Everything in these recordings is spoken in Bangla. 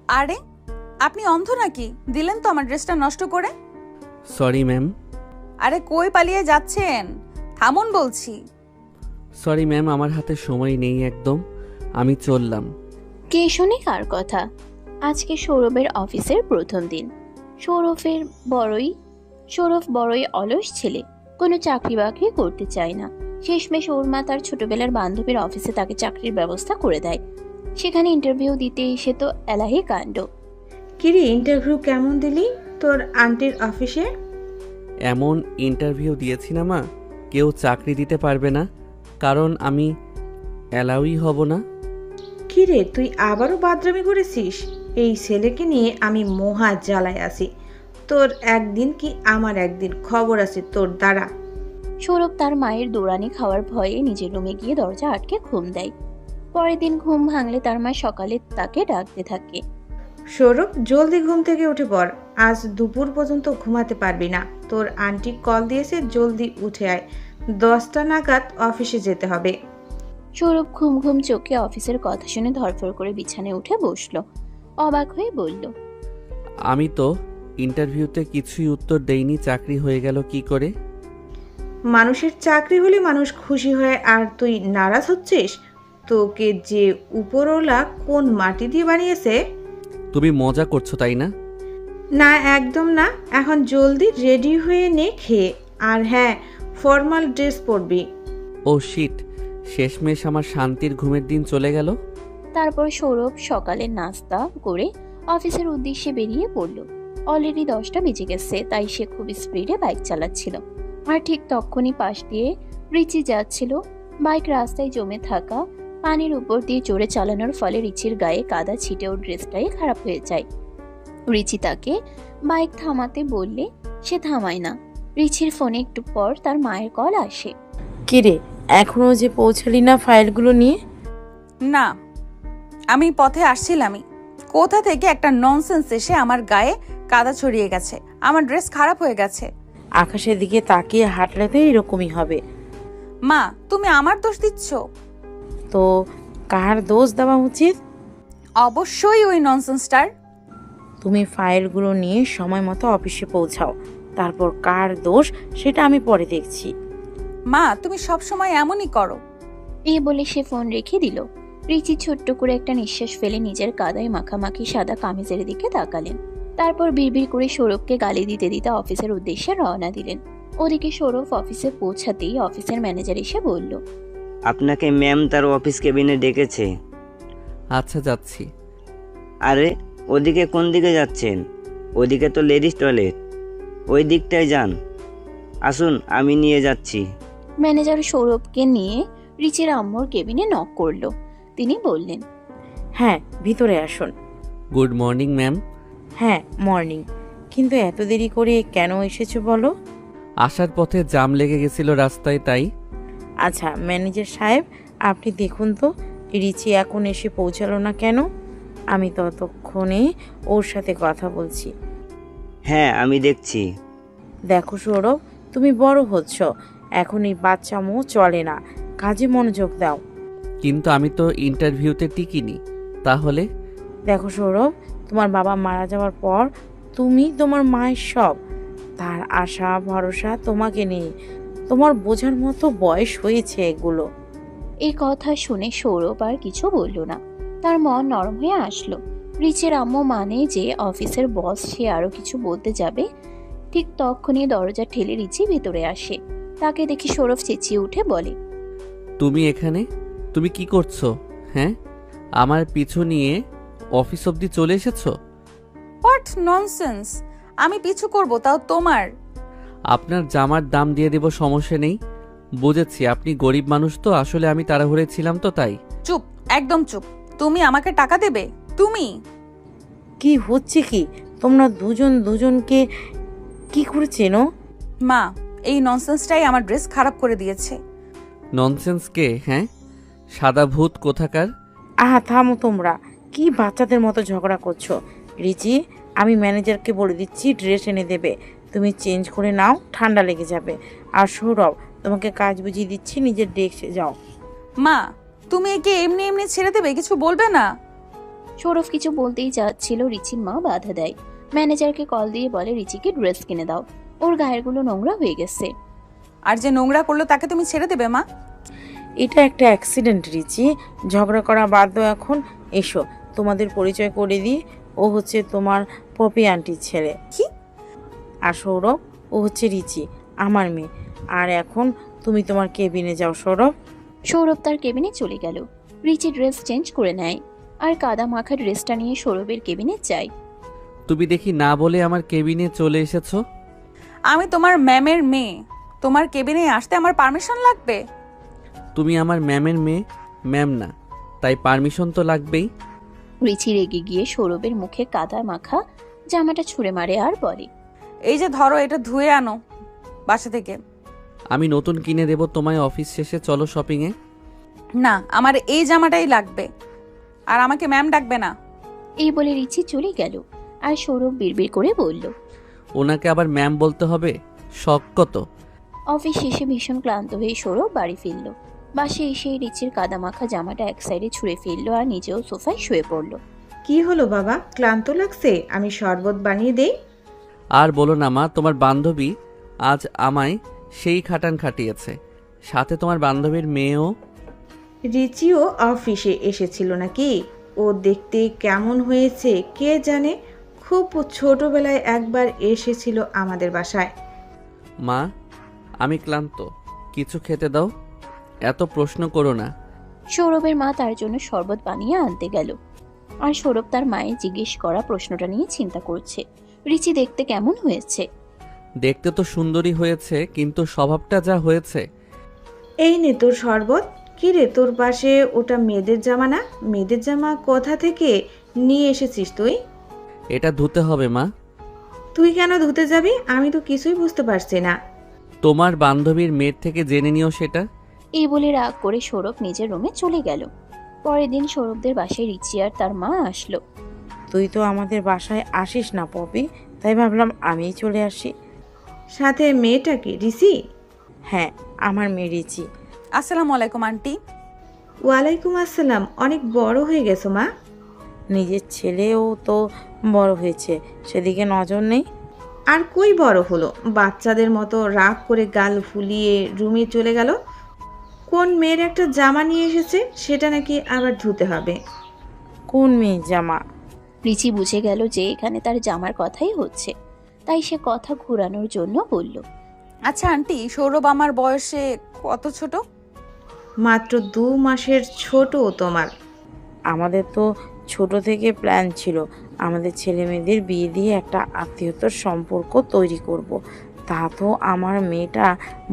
আরে আপনি অন্ধ নাকি? দিলেন তো আমার ড্রেসটা নষ্ট করে। Sorry ma'am. আরে কই পালিয়ে যাচ্ছেন? থামুন বলছি। সরি ম্যাম, আমার হাতে সময় নেই একদম, আমি চললাম। কে শোনে কার কথা? আজকে সৌরভের অফিসের প্রথম দিন। সৌরভ বড়ই অলস ছেলে, কোনো চাকরি বাকরি করতে চায় না। শেষমেশ ওর মা তার ছোটবেলার বান্ধবীর অফিসে তাকে চাকরির ব্যবস্থা করে দেয়। সেখানে ইন্টারভিউ দিতে এসে তো এলাহি কাণ্ড। কিরে, ইন্টারভিউ কেমন দিলি তোর আন্টির অফিসে? এমন ইন্টারভিউ দিয়েছি না মা, কেউ চাকরি দিতে পারবে না, কারণ আমি অ্যালাউই হব না। কিরে, তুই আবারও বাদরামি করেছিস? এই ছেলেকে নিয়ে আমি মহা জ্বালায় আছি। তোর একদিন কি আমার একদিন, খবর আছে তোর দ্বারা। সৌরভ তার মায়ের দৌড়ানি খাওয়ার ভয়ে নিজের রুমে গিয়ে দরজা আটকে ঘুম দেয়। পরের দিন ঘুম ভাঙলে তার মা সকালে তাকে ডাকতে থাকে। সৌরভ, জলদি ঘুম থেকে উঠে পড়, আজ দুপুর পর্যন্ত ঘুমাতে পারবি না। তোর আন্টি কল দিয়েছে, জলদি উঠে আয়, 10টা নাগাদ অফিসে যেতে হবে। সৌরভ ঘুম ঘুম চোখে অফিসের কথা শুনে ধরফর করে বিছানায় উঠে বসলো। অবাক হয়ে বলল, আমি তো ইন্টারভিউতে কিছুই উত্তর দেইনি, চাকরি হয়ে গেল কি করে? মানুষের চাকরি হলে মানুষ খুশি হয়, আর তুই নারাজ হচ্ছিস? তোকে যে উপরওয়ালা কোন মাটি দিয়ে বানিয়েছে? তুমি মজা করছো তাই না? না, একদম না। এখন জলদি রেডি হয়ে নে খেয়ে। আর হ্যাঁ, ফর্মাল ড্রেস পরবি। ও শিট, শেষমেশ আমার শান্তির ঘুমের দিন চলে গেল। তারপর সৌরভ সকালে নাস্তা করে অফিসের উদ্দেশ্যে বেরিয়ে পড়ল। অলরেডি 10টা বেজে গেছে, তাই সে খুব স্পিডে বাইক চালাচ্ছিল। আর ঠিক তখনই পাশ দিয়ে রিচি যাচ্ছিল। বাইক রাস্তায় জমে থাকা পানির উপর দিয়ে জোরে চালানোর ফলে রিচির গায়ে কাদা ছিটে ওর ড্রেসটাই খারাপ হয়ে যায়। রিচি তাকে বাইক থামাতে বললে সে থামায় না। রিচির ফোনে একটু পর তার মায়ের কল আসে। কিরে, এখনো যে পৌঁছালি না ফাইলগুলো নিয়ে? না, আমি পথে আসছিলামই। কোথা থেকে একটা ননসেন্স এসে আমার গায়ে কাদা ছড়িয়ে গেছে, আমার ড্রেস খারাপ হয়ে গেছে। আকাশের দিকে তাকিয়ে হাঁটলে তো এরকমই হবে। মা, তুমি আমার দোষ দিচ্ছ। তো কার দোষ দেওয়া উচিত? অবশ্যই ওই ননসেন্সটার। তুমি ফাইলগুলো নিয়ে সময় মতো অফিসে পৌঁছাও, তারপর কার দোষ সেটা আমি পরে দেখছি। মা, তুমি সব সময় এমনই করো। এই বলে সে ফোন রেখে দিল। রিচি ছোট্ট করে একটা নিঃশ্বাস ফেলে নিজের কাদায় মাখামাখি সাদা কামিজের দিকে তাকালেন। তারপর বিড়বিড় করে সৌরভকে গালি দিতে দিতে অফিসের উদ্দেশ্যে রওনা দিলেন। ওদিকে সৌরভ অফিসে পৌঁছাতেই অফিসের ম্যানেজার এসে বলল, আপনাকে ম্যাম তার অফিস কেবিনে ডেকেছে। আচ্ছা, যাচ্ছি। আরে ওদিকে কোন দিকে যাচ্ছেন? ওদিকে তো লেডিস টয়লেট, ওই দিকটায় যান। আসুন, আমি নিয়ে যাচ্ছি। ম্যানেজার সৌরভকে নিয়ে রিচির আম্মুর কেবিনে নক করলো। তিনি বললেন, হ্যাঁ, ভিতরে আসুন। Good morning ma'am. হ্যাঁ, মর্নিং। কিন্তু এত দেরি করে কেন এসেছো বলো? আসার পথে জাম লেগে গেছিল রাস্তায়, তাই। আচ্ছা ম্যানেজার সাহেব, আপনি দেখুন তো রিচি এখন এসে পৌঁছালো না কেন? আমি ততক্ষণে ওর সাথে কথা বলছি। হ্যাঁ, আমি দেখছি। দেখো সৌরভ, তুমি বড় হচ্ছ, এখন এই বাচ্চামো চলে না, কাজে মনোযোগ দাও। কিন্তু আমি তো ইন্টারভিউতে টিকিনি, তাহলে? দেখো সৌরভ, তোমার বাবা মারা যাওয়ার পর তুমি তোমার মায়ের সব, তার আশা ভরসা তোমাকে নিয়ে। তোমার বোঝার মতো বয়স হয়েছে এগুলো। এই কথা শুনে সৌরভ আর কিছু বলল না। তার মন নরম হয়ে আসলো। রিচের আম্মু মানে যে অফিসের বস, সে আরো কিছু বলতে যাবে, ঠিক তখনই দরজা ঠেলে রিচি ভেতরে আসে। তাকে দেখে সৌরভ চেঁচিয়ে উঠে বলে, তুমি এখানে? তুমি কি করছো? হ্যাঁ, আমার পিছু নিয়ে অফিস অবধি চলে এসেছো? What nonsense! আমি পিছু করব, তাও তোমার? আপনার জামার দাম দিয়ে দেব, সমস্যা নেই। বুঝেছি আপনি গরিব মানুষ, তো আসলে আমি তাড়াহুড়ে ছিলাম তো তাই। চুপ, একদম চুপ। তুমি আমাকে টাকা দেবে? তুমি? কি হচ্ছে কি? তোমরা দুজন দুজনকে কি করে চেনো? মা, এই ননসেন্সটাই আমার ড্রেস খারাপ করে দিয়েছে। ননসেন্স কে? হ্যাঁ, সাদা ভূত কোথাকার। আহা থামো তোমরা, কি বাচ্চাদের মতো ঝগড়া করছো? রিচি, আমি ম্যানেজারকে বলে দিচ্ছি ড্রেস এনে দেবে, তুমি চেঞ্জ করে নাও, ঠান্ডা লেগে যাবে। আর সৌরভ, তোমাকে কাজ বুঝিয়ে দিচ্ছি, নিজের ডেস্কে যাও। মা, তুমি একে এমনি এমনি ছেড়ে দেবে? কিছু বলবে না? সৌরভ কিছু বলতেই যাচ্ছিল, রিচির মা বাধা দেয়। ম্যানেজারকে কল দিয়ে বলে রিচিকে ড্রেস কিনে দাও, ওর গায়েরগুলো নোংরা হয়ে গেছে। আর যে নোংরা করলো তাকে তুমি ছেড়ে দেবে মা? এটা একটা অ্যাক্সিডেন্ট রিচি, ঝগড়া করা বাদ দাও এখন। এসো তোমাদের পরিচয় করে দিই, ও হচ্ছে তোমার পপি আন্টির ছেলে। কি? আর সৌরভ, ও হচ্ছে রিচি, আমার মেয়ে। আর এখন তুমি তোমার কেবিনে যাও সৌরভ। সৌরভ তার কেবিনে চলে গেল। রিচি ড্রেস চেঞ্জ করে নেয় আর কাদা মাখা ড্রেসটা নিয়ে সৌরভের কেবিনে যায়। তুমি দেখি না বলে আমার কেবিনে চলে এসেছো। আমি তোমার ম্যামের মেয়ে, তোমার কেবিনে আসতে আমার পারমিশন লাগবে? তুমি আমার ম্যামের মেয়ে, ম্যাম না, তাই পারমিশন তো লাগবেই। রিচি রেগে গিয়ে সৌরভের মুখে কাদা মাখা জামাটা ছুঁড়ে মারে আর বলে, এই যে ধরো, এটা ধুয়ে আনো বাসা থেকে। আমি নতুন কিনে দেব তোমায়, অফিস শেষে চলো শপিংয়ে। না, আমার এই জামাটাই লাগবে, আর আমাকে ম্যাম ডাকবে না। এই বলে রিচি চলে গেল। আর সৌরভ বিড়বিড় করে বলল, ওনাকে আবার ম্যাম বলতে হবে, শখ কত। অফিস শেষে ভীষণ ক্লান্ত হয়ে সৌরভ বাড়ি ফিরল। বাসে এসে রিচির কাদা মাখা জামাটা এক সাইডে ছুঁড়ে ফেললো আর নিজেও সোফায় শুয়ে পড়ল। কি হলো বাবা, ক্লান্ত লাগছে? আমি শরবত বানিয়ে দেই? আর বলো না মা, তোমার বান্ধবী আজ আমায় সেই খাটান খাটিয়েছে, সাথে তোমার বান্ধবীর মেয়েও। রিচিও অফিসে এসেছিল নাকি? ও দেখতে কেমন হয়েছে কে জানে। খুব ছোটবেলায় একবার এসেছিল আমাদের বাসায়। মা, আমি ক্লান্ত, কিছু খেতে দাও। এত প্রশ্ন করো না। সৌরভের মা তার জন্য শরবত বানিয়ে আনতে গেল। আর সৌরভ তার মায়ের জিজ্ঞেস করা প্রশ্নটা নিয়ে চিন্তা করছে, রিচি দেখতে কেমন হয়েছে। দেখতে তো সুন্দরী হয়েছে, কিন্তু স্বভাবটা যা হয়েছে। এই নে তোর শরবত। কি রে, তোর পাশে ওটা মেয়েদের জামা না? মেয়েদের জামা কোথা থেকে নিয়ে এসেছিস তুই? এটা ধুতে হবে মা। তুই কেন ধুতে যাবি? আমি তো কিছুই বুঝতে পারছি না। তোমার বান্ধবীর মেয়ের থেকে জেনে নিও সেটা। এই বলে রাগ করে সৌরভ নিজের রুমে চলে গেল। পরের দিন সৌরভদের বাসায় রিচি আর তার মা আসলো। তুই তো আমাদের বাসায় আসিস না পপি, তাই ভাবলাম আমিই চলে আসি। সাথে মেয়েটা কি রিসি? হ্যাঁ, আমার মেয়ে রিচি। আসসালামু আলাইকুম আন্টি। ওয়ালাইকুম আসসালাম। অনেক বড় হয়ে গেছো মা। নিজের ছেলেও তো বড় হয়েছে, সেদিকে নজর নেই। আর কই বড় হলো, বাচ্চাদের মতো রাগ করে গাল ফুলিয়ে রুমে চলে গেল। কোন মেয়ের একটা জামা নিয়ে এসেছে, সেটা নাকি আবার ধুতে হবে। কোন মেয়ে জামা? রিচি বুঝে গেল যে এখানে তার জামার কথাই হচ্ছে, তাই সে কথা ঘোরানোর জন্য বলল, আচ্ছা আন্টি, সৌরভ আমার বয়সে কত ছোট? মাত্র 2 মাসের ছোট তোমার। আমাদের তো ছোট থেকে প্ল্যান ছিল আমাদের ছেলে মেয়েদের বিয়ে দিয়ে একটা আত্মীয়তার সম্পর্ক তৈরি করব। তা তো আমার মেয়েটা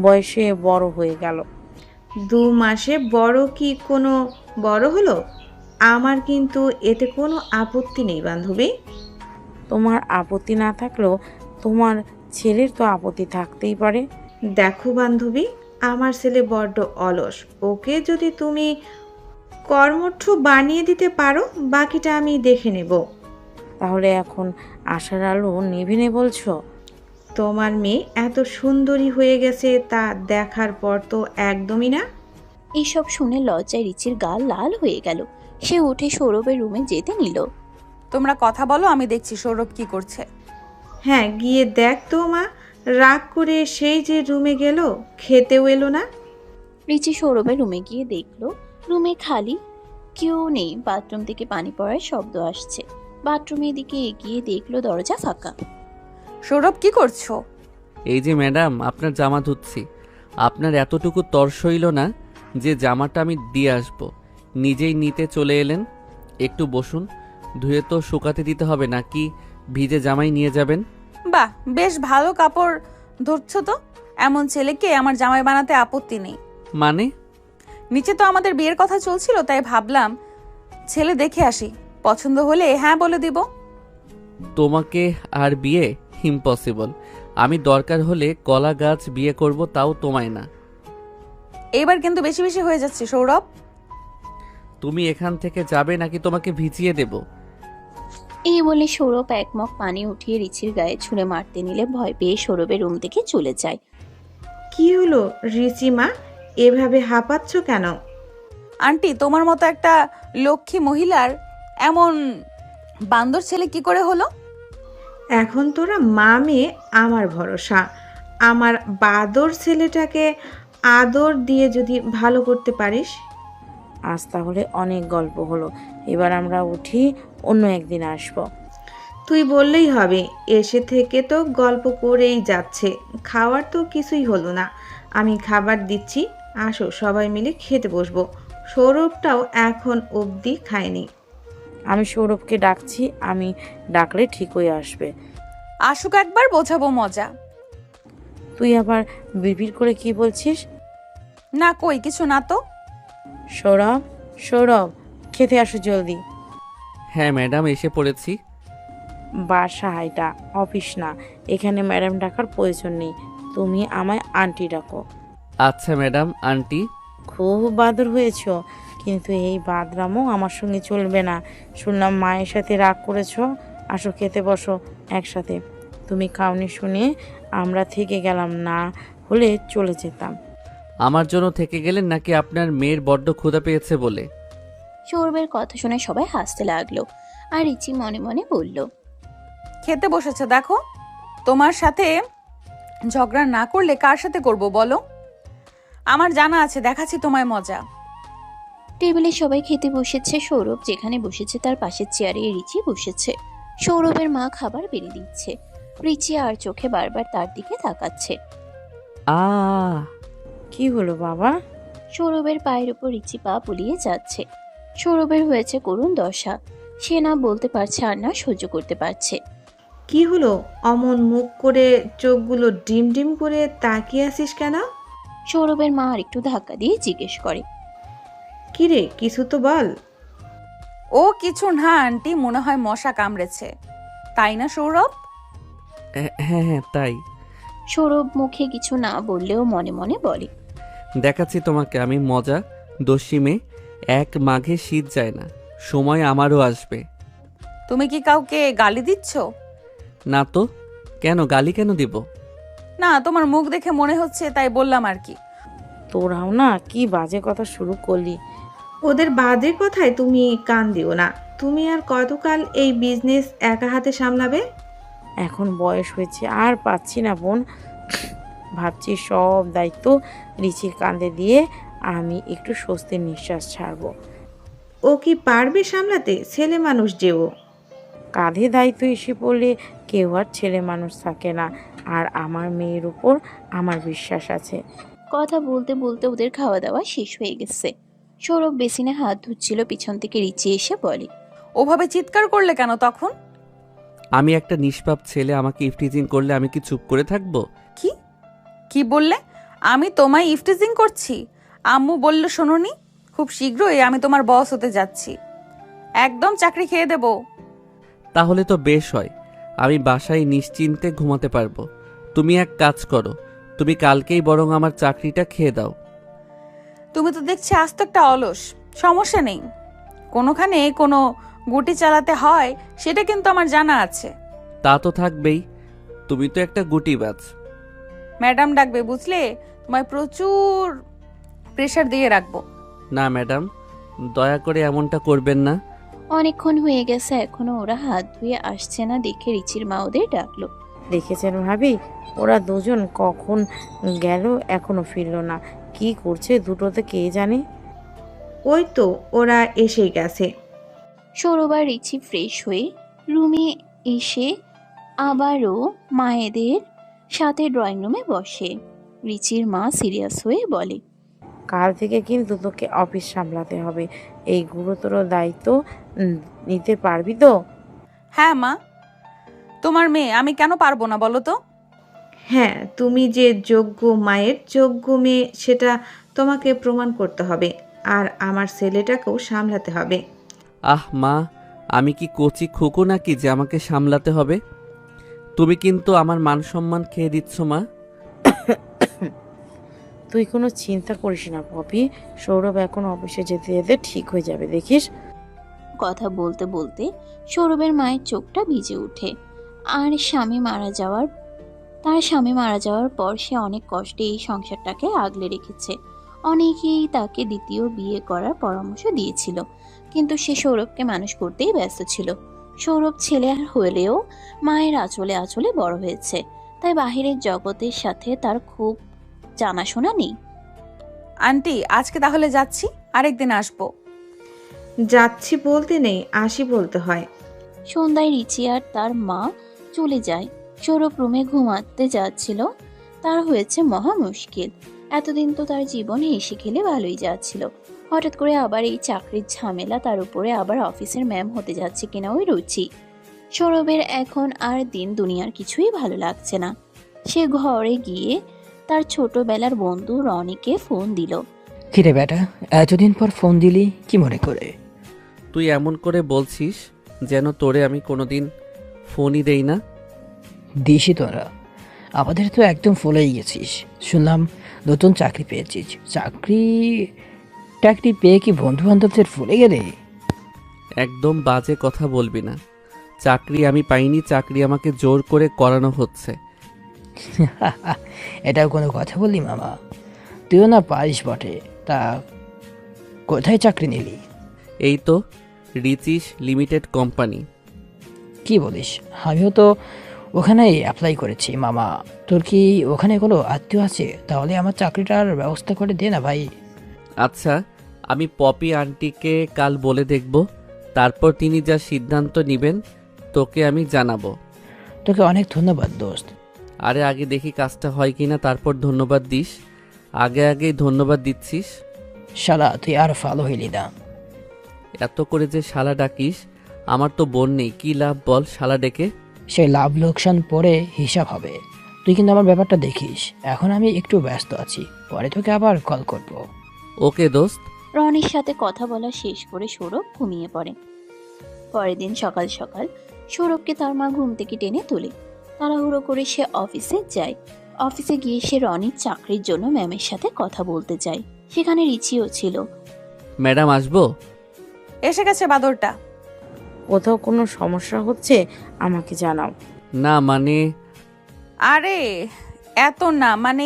বয়সে বড় হয়ে গেল। 2 মাসে বড় কি কোনো বড় হলো? আমার কিন্তু এতে কোনো আপত্তি নেই বান্ধবী। তোমার আপত্তি না থাকলেও তোমার ছেলের তো আপত্তি থাকতেই পারে। দেখো বান্ধবী, আমার ছেলে বড্ড অলস। ওকে যদি তুমি কর্মঠ বানিয়ে দিতে পারো, বাকিটা আমি দেখে নেব। তাহলে এখন আশার আলো নিভিনে বলছো? তোমার মেয়ে এত সুন্দরী হয়ে গেছে তা দেখার পর তো একদমই না। এইসব শুনে লজ্জায় রিচির গাল লাল হয়ে গেল। সে উঠে সৌরভের রুমে যেতে নিল। তোমরা কথা বলো, আমি দেখছি সৌরভ কি করছে। হ্যাঁ, গিয়ে দেখ তো মা। রাগ করে সেই যে রুমে গেল, খেতেও এলো না। রিচি সৌরভের রুমে গিয়ে দেখলো রুমে খালি, কেউ নেই। বাথরুম থেকে পানি পড়ার শব্দ আসছে। বাথরুমের দিকে এগিয়ে দেখলো দরজা ফাঁকা। সৌরভ কি করছো? এই যে ম্যাডাম, আপনার জামা ধুচ্ছি। আপনার এতটুকু তর্স হইল না যে জামাটা আমি দিয়ে আসব, নিজেই নিতে চলে এলেন। একটু বসুন, ধুয়ে তো শুকাতে দিতে হবে, নাকি ভিজে জামাই নিয়ে যাবেন? বাহ, বেশ ভালো কাপড় ধরছো তো। এমন ছেলেকে আমার জামাই বানাতে আপত্তি নেই। মানে? নিচে তো আমাদের বিয়ের কথা চলছিল, তাই ভাবলাম ছেলে দেখে আসি, পছন্দ হলে হ্যাঁ বলে দিব। তোমাকে আর বিয়ে ইম্পসিবল। আমি দরকার হলে কলা গাছ বিয়ে করব, তাও তোমায় না। এইবার কিন্তু বেশি বেশি হয়ে যাচ্ছে সৌরভ। তুমি এখান থেকে যাবে নাকি তোমাকে ভিজিয়ে দেব? এই বলে সৌরভ এক মগ পানি উঠিয়ে রিচির গায়ে ছুঁড়ে মারতে নিলে ভয় পেয়ে সৌরভের রুম থেকে চলে যায়। কি হলো রিচিমা, এভাবে হাঁপাচ্ছ কেন? আন্টি, তোমার মতো একটা লক্ষ্মী মহিলার এমন বান্দর ছেলে কি করে হলো? এখন তোরা মা মেয়ে আমার ভরসা। আমার বাদর ছেলেটাকে আদর দিয়ে যদি ভালো করতে পারিস। আজ তাহলে অনেক গল্প হলো, এবার আমরা উঠি, অন্য একদিন আসবো। তুই বললেই হবে, এসে থেকে তো গল্প করেই যাচ্ছে, খাওয়ার তো কিছুই হলো না। আমি খাবার দিচ্ছি, আসো সবাই মিলে খেতে বসবো। সৌরভটাও এখন অবধি খায়নি। আমি সৌরভকে ডাকছি, আমি ডাকলে ঠিকই আসবে। আসুক একবার, বোঝাবো মজা। তুই আবার বিড়বিড় করে কি বলছিস? না কই কিছু না তো। সৌরভ, সৌরভ, খেতে আসো জলদি। হ্যাঁ ম্যাডাম, এসে পড়েছি। বাসা এটা অফিস না, এখানে ম্যাডাম ডাকার প্রয়োজন নেই। তুমি আমায় আন্টি ডাকো। আচ্ছা ম্যাডাম, আন্টি। খুব বাদর হয়েছ, কিন্তু এই বাদরামও আমার সঙ্গে চলবে না। শুনলাম মায়ের সাথে রাগ করেছ। আসো খেতে বসো একসাথে। তুমি খাওনি শুনে আমরা থেকে গেলাম, না হলে চলে যেতাম। আমার জন্য থেকে গেলেন নাকি আপনার মেয়ের বড্ড ক্ষুধা পেয়েছে বলে? সৌরভের কথা শুনে সবাই হাসতে লাগলো, আর রিচি মনে মনে বলল, খেতে বসেছে দেখো। তোমার সাথে ঝগড়া না করলে কার সাথে করব বলো? আমার জানা আছে, দেখাচ্ছি তোমায় মজা। টেবিলে সবাই খেতে বসেছে। সৌরভ যেখানে বসেছে তার পাশের চেয়ারে রিচি বসেছে। সৌরভের মা খাবার বেড়ে দিচ্ছে। রিচি আর চোখে বারবার তার দিকে তাকাচ্ছে। আ কি হলো বাবা? সৌরভের পায়ের উপর রিচি পা বুলিয়ে যাচ্ছে। সৌরভের হয়েছে করুণ দশা। সে না বলতে পারছে আর না সহ্য করতে পারছে। কি হলো? অমন মুখ করে চোখগুলো ডিম ডিম করে তাকিয়ে আছিস কেন? সৌরভের মা আর একটু ধাক্কা দিয়ে জিজ্ঞেস করে, কিরে, কিছু তো বল। ও কিছু না আন্টি, মনে হয় মশা কামড়েছে। তাই না সৌরভ? হ্যাঁ হ্যাঁ তাই। সৌরভ মুখে কিছু না বললেও মনে মনে বলে, দেখাচ্ছি তোমাকে আমি মজা। দস্যি মেয়ে, এক মাঘে শীত যায় না, সময় আমারও আসবে। তুমি কি কাউকে গালি দিচ্ছ? না তো, কেন গালি কেন দিব? না, তোমার মুখ দেখে মনে হচ্ছে, তাই বললাম আর কি। তোরাও না কি বাজে কথা শুরু করলি। ওদের বাদের কথায় তুমি কান দিও না। তুমি আর কতকাল এই বিজনেস একা হাতে সামলাবে? এখন বয়স হয়েছে, আর পাচ্ছি না বোন। ভাবছি সব দায়িত্ব রিচির কাঁধে দিয়ে আমি একটু স্বস্তির নিঃশ্বাস ছাড়বো। ও কি পারবে সামলাতে? ছেলে মানুষ যে ও। কাঁধে দায়িত্ব এসে পড়লে কেউ আর ছেলে মানুষ থাকে না। আর আমার মেয়ের উপর আমার বিশ্বাস আছে। কথা বলতে বলতে ওদের খাওয়া দাওয়া শেষ হয়ে গেছে। সৌরভ বেসিনে হাত ধুচ্ছিল, পিছন থেকে রিচি এসে বলে, ওভাবে চিৎকার করলে কেন তখন? আমি একটা নিষ্পাপ ছেলে, আমাকে ইফটিজিং করলে আমি কি চুপ করে থাকবো? কি কি বললে? আমি তোমায় ইফটিজিং করছি? আম্মু বলল শোনোনি? খুব শীঘ্রই আমি তোমার বস হতে যাচ্ছি, একদম চাকরি খেয়ে দেব। তাহলে তো বেশ হয়, আমি বাসায় নিশ্চিন্তে ঘুমাতে পারবো। তুমি এক কাজ করো, তুমি কালকেই বরং আমার চাকরিটা খেয়ে দাও। তুমি তো দেখছি আস্ত একটা অলস। সমস্যা নেই, কোনোখানে কোনো গুটি চালাতে হয় সেটা কিন্তু আমার জানা আছে। তা তো থাকবেই, তুমি তো একটা গুটিবাজ। ম্যাডাম ডাকবে বুঝলে, তোমায় প্রচুর প্রেশার দিয়ে রাখবো। না ম্যাডাম, দয়া করে এমনটা করবেন না। অনেকক্ষণ হয়ে গেছে এখনো ওরা হাত ধুয়ে আসছে না দেখে রিচির মা ওদের ডাকলো। দেখেছেন ভাবি, ওরা দুজন কখন গেল এখনো ফিরল না। কি করছে দুটোতে কে জানে। ওই তো ওরা এসেই গেছে। সৌরভ আর রিচি ফ্রেশ হয়ে রুমে এসে আবারও মায়েদের সাথে ড্রয়িং রুমে বসে। রিচির মা সিরিয়াস হয়ে বলে, কাল থেকে কিন্তু তোকে অফিস সামলাতে হবে। এই গুরুতর দায়িত্ব নিতে পারবি তো? হ্যাঁ মা, তোমার মেয়ে, আমি কেন পারবো না বলো তো? হ্যাঁ, তুমি যে যোগ্য মায়ের যোগ্য মেয়ে সেটা তোমাকে প্রমাণ করতে হবে। আর আমার ছেলেটাকেও সামলাতে হবে। আহ মা, আমি কি কচি খোকো নাকি যে আমাকে সামলাতে হবে? তুমি কিন্তু আমার মান সম্মান খেয়ে দিচ্ছ মা। তুই কোনো চিন্তা করিস না পপি, সৌরভ এখন অফিসে যেতে যেতে ঠিক হয়ে যাবে, দেখিস। কথা বলতে বলতে সৌরভের মায়ের চোখটা ভিজে ওঠে। আর তার স্বামী মারা যাওয়ার পর সে অনেক কষ্টে এই সংসারটাকে আগলে রেখেছে। অনেকেই তাকে দ্বিতীয় বিয়ে করার পরামর্শ দিয়েছিল, কিন্তু সে সৌরভকে মানুষ করতেই ব্যস্ত ছিল। সৌরভ ছেলে হলেও মায়ের আঁচলে আঁচলে বড় হয়েছে, তাই বাহিরের জগতের সাথে তার খুব জানাশোনা নেই। আন্টি আজকে তাহলে যাচ্ছি, আরেকদিন আসবো। যাচ্ছি বলতে নেই, আসি বলতে হয়। সন্ধ্যায় রিচি আর তার মা চলে যায়। সৌরভ রুমে ঘুমাতে যাচ্ছিল, তার হয়েছে মহা মুশকিল। এতদিন তো তার জীবনে হেসে খেলে ভালোই যাচ্ছিল, হঠাৎ করে আবার এই চাকরির ঝামেলা, তার উপরে আবার অফিসের ম্যাম হতে যাচ্ছে কিনা ওই রুচি। সৌরভের এখন আর দিন দুনিয়ার কিছুই ভালো লাগছে না। সে ঘরে গিয়ে তার ছোটবেলার বন্ধু রনিকে ফোন দিল। কিরে বেটা, এতদিন পর ফোন দিলি কি মনে করে? তুই এমন করে বলছিস যেন তোরে আমি কোনোদিন ফোনই দেই না। দিসি তোরা, আমাদের তো একদম ফলেই গেছিস। শুনলাম নতুন চাকরি পেয়েছিস। চাকরি পেয়ে কি বন্ধু বান্ধবদের ভুলে গেলে? একদম বাজে কথা বলবি না। চাকরি আমি পাইনি, চাকরি আমাকে জোর করে করানো হচ্ছে। এটাও কোনো কথা বললি মামা? তুইও না পারিস বটে। তা কোথায় চাকরি নিলি? এই তো রিচিস লিমিটেড কোম্পানি। কি বলিস? আমিও তো ওখানেই অ্যাপ্লাই করেছি মামা। তোর কি ওখানে কোনো আত্মীয় আছে? তাহলে আমার চাকরিটার ব্যবস্থা করে দে না ভাই। আচ্ছা, আমি পপি আন্টিকে কাল বলে দেখব, তারপর তিনি যা সিদ্ধান্ত নেবেন তোকে আমি জানাবো। তোকে অনেক ধন্যবাদ দোস্ত। আরে আগে দেখি কাজটা হয় কিনা, তারপর ধন্যবাদ দিস। আগেই ধন্যবাদ দিচ্ছিস। শালা তুই আর ভালো হইলি না। এত করে যে শালা ডাকিস, আমার তো বোন নেই, কি লাভ বল শালা ডেকে? সেই লাভ লোকসান পরে হিসাব হবে। তুই কিন্তু আমার ব্যাপারটা দেখিস। এখন আমি একটু ব্যস্ত আছি, পরে তোকে আবার কল করব। ওকে দোস্ত। রনির সাথে কথা বলা শেষ করে সৌরভ ঘুমিয়ে পড়ে। পরের দিন সকাল সকাল সৌরভকে তার মা ঘুম থেকে টেনে তোলে। তাড়াহুড়ো করে সে অফিসে যায়। অফিসে গিয়ে সে রনির চাকরির জন্য ম্যামের সাথে কথা বলতে যায়। সেখানে রিচিও ছিল। ম্যাডাম আসবো? এসে গেছে বাদরটা। কোথাও কোনো সমস্যা হচ্ছে আমাকে জানাও। না মানে আরে এত না মানে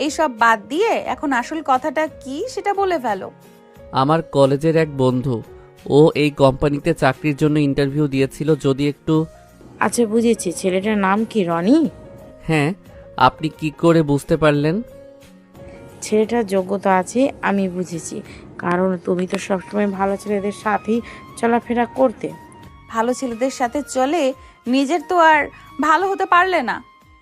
এইসব বাদ দিয়ে এখন আসল কথাটা কি সেটা বলে ফেলো। আমার কলেজের এক বন্ধু, ও এই কোম্পানিতে চাকরির জন্য ইন্টারভিউ দিয়েছিল। যদি একটু আচ্ছা বুঝেছি, ছেলেটার নাম কি রনি? হ্যাঁ, আপনি কি করে বুঝতে পারলেন? ছেলেটার যোগ্যতা আছে আমি বুঝেছি, কারণ তুমি তো সবসময় ভালো ছেলেদের সাথেই চলাফেরা করতে। ভালো ছেলেদের সাথে চলে, নিজের তো আর ভালো হতে পারলে না।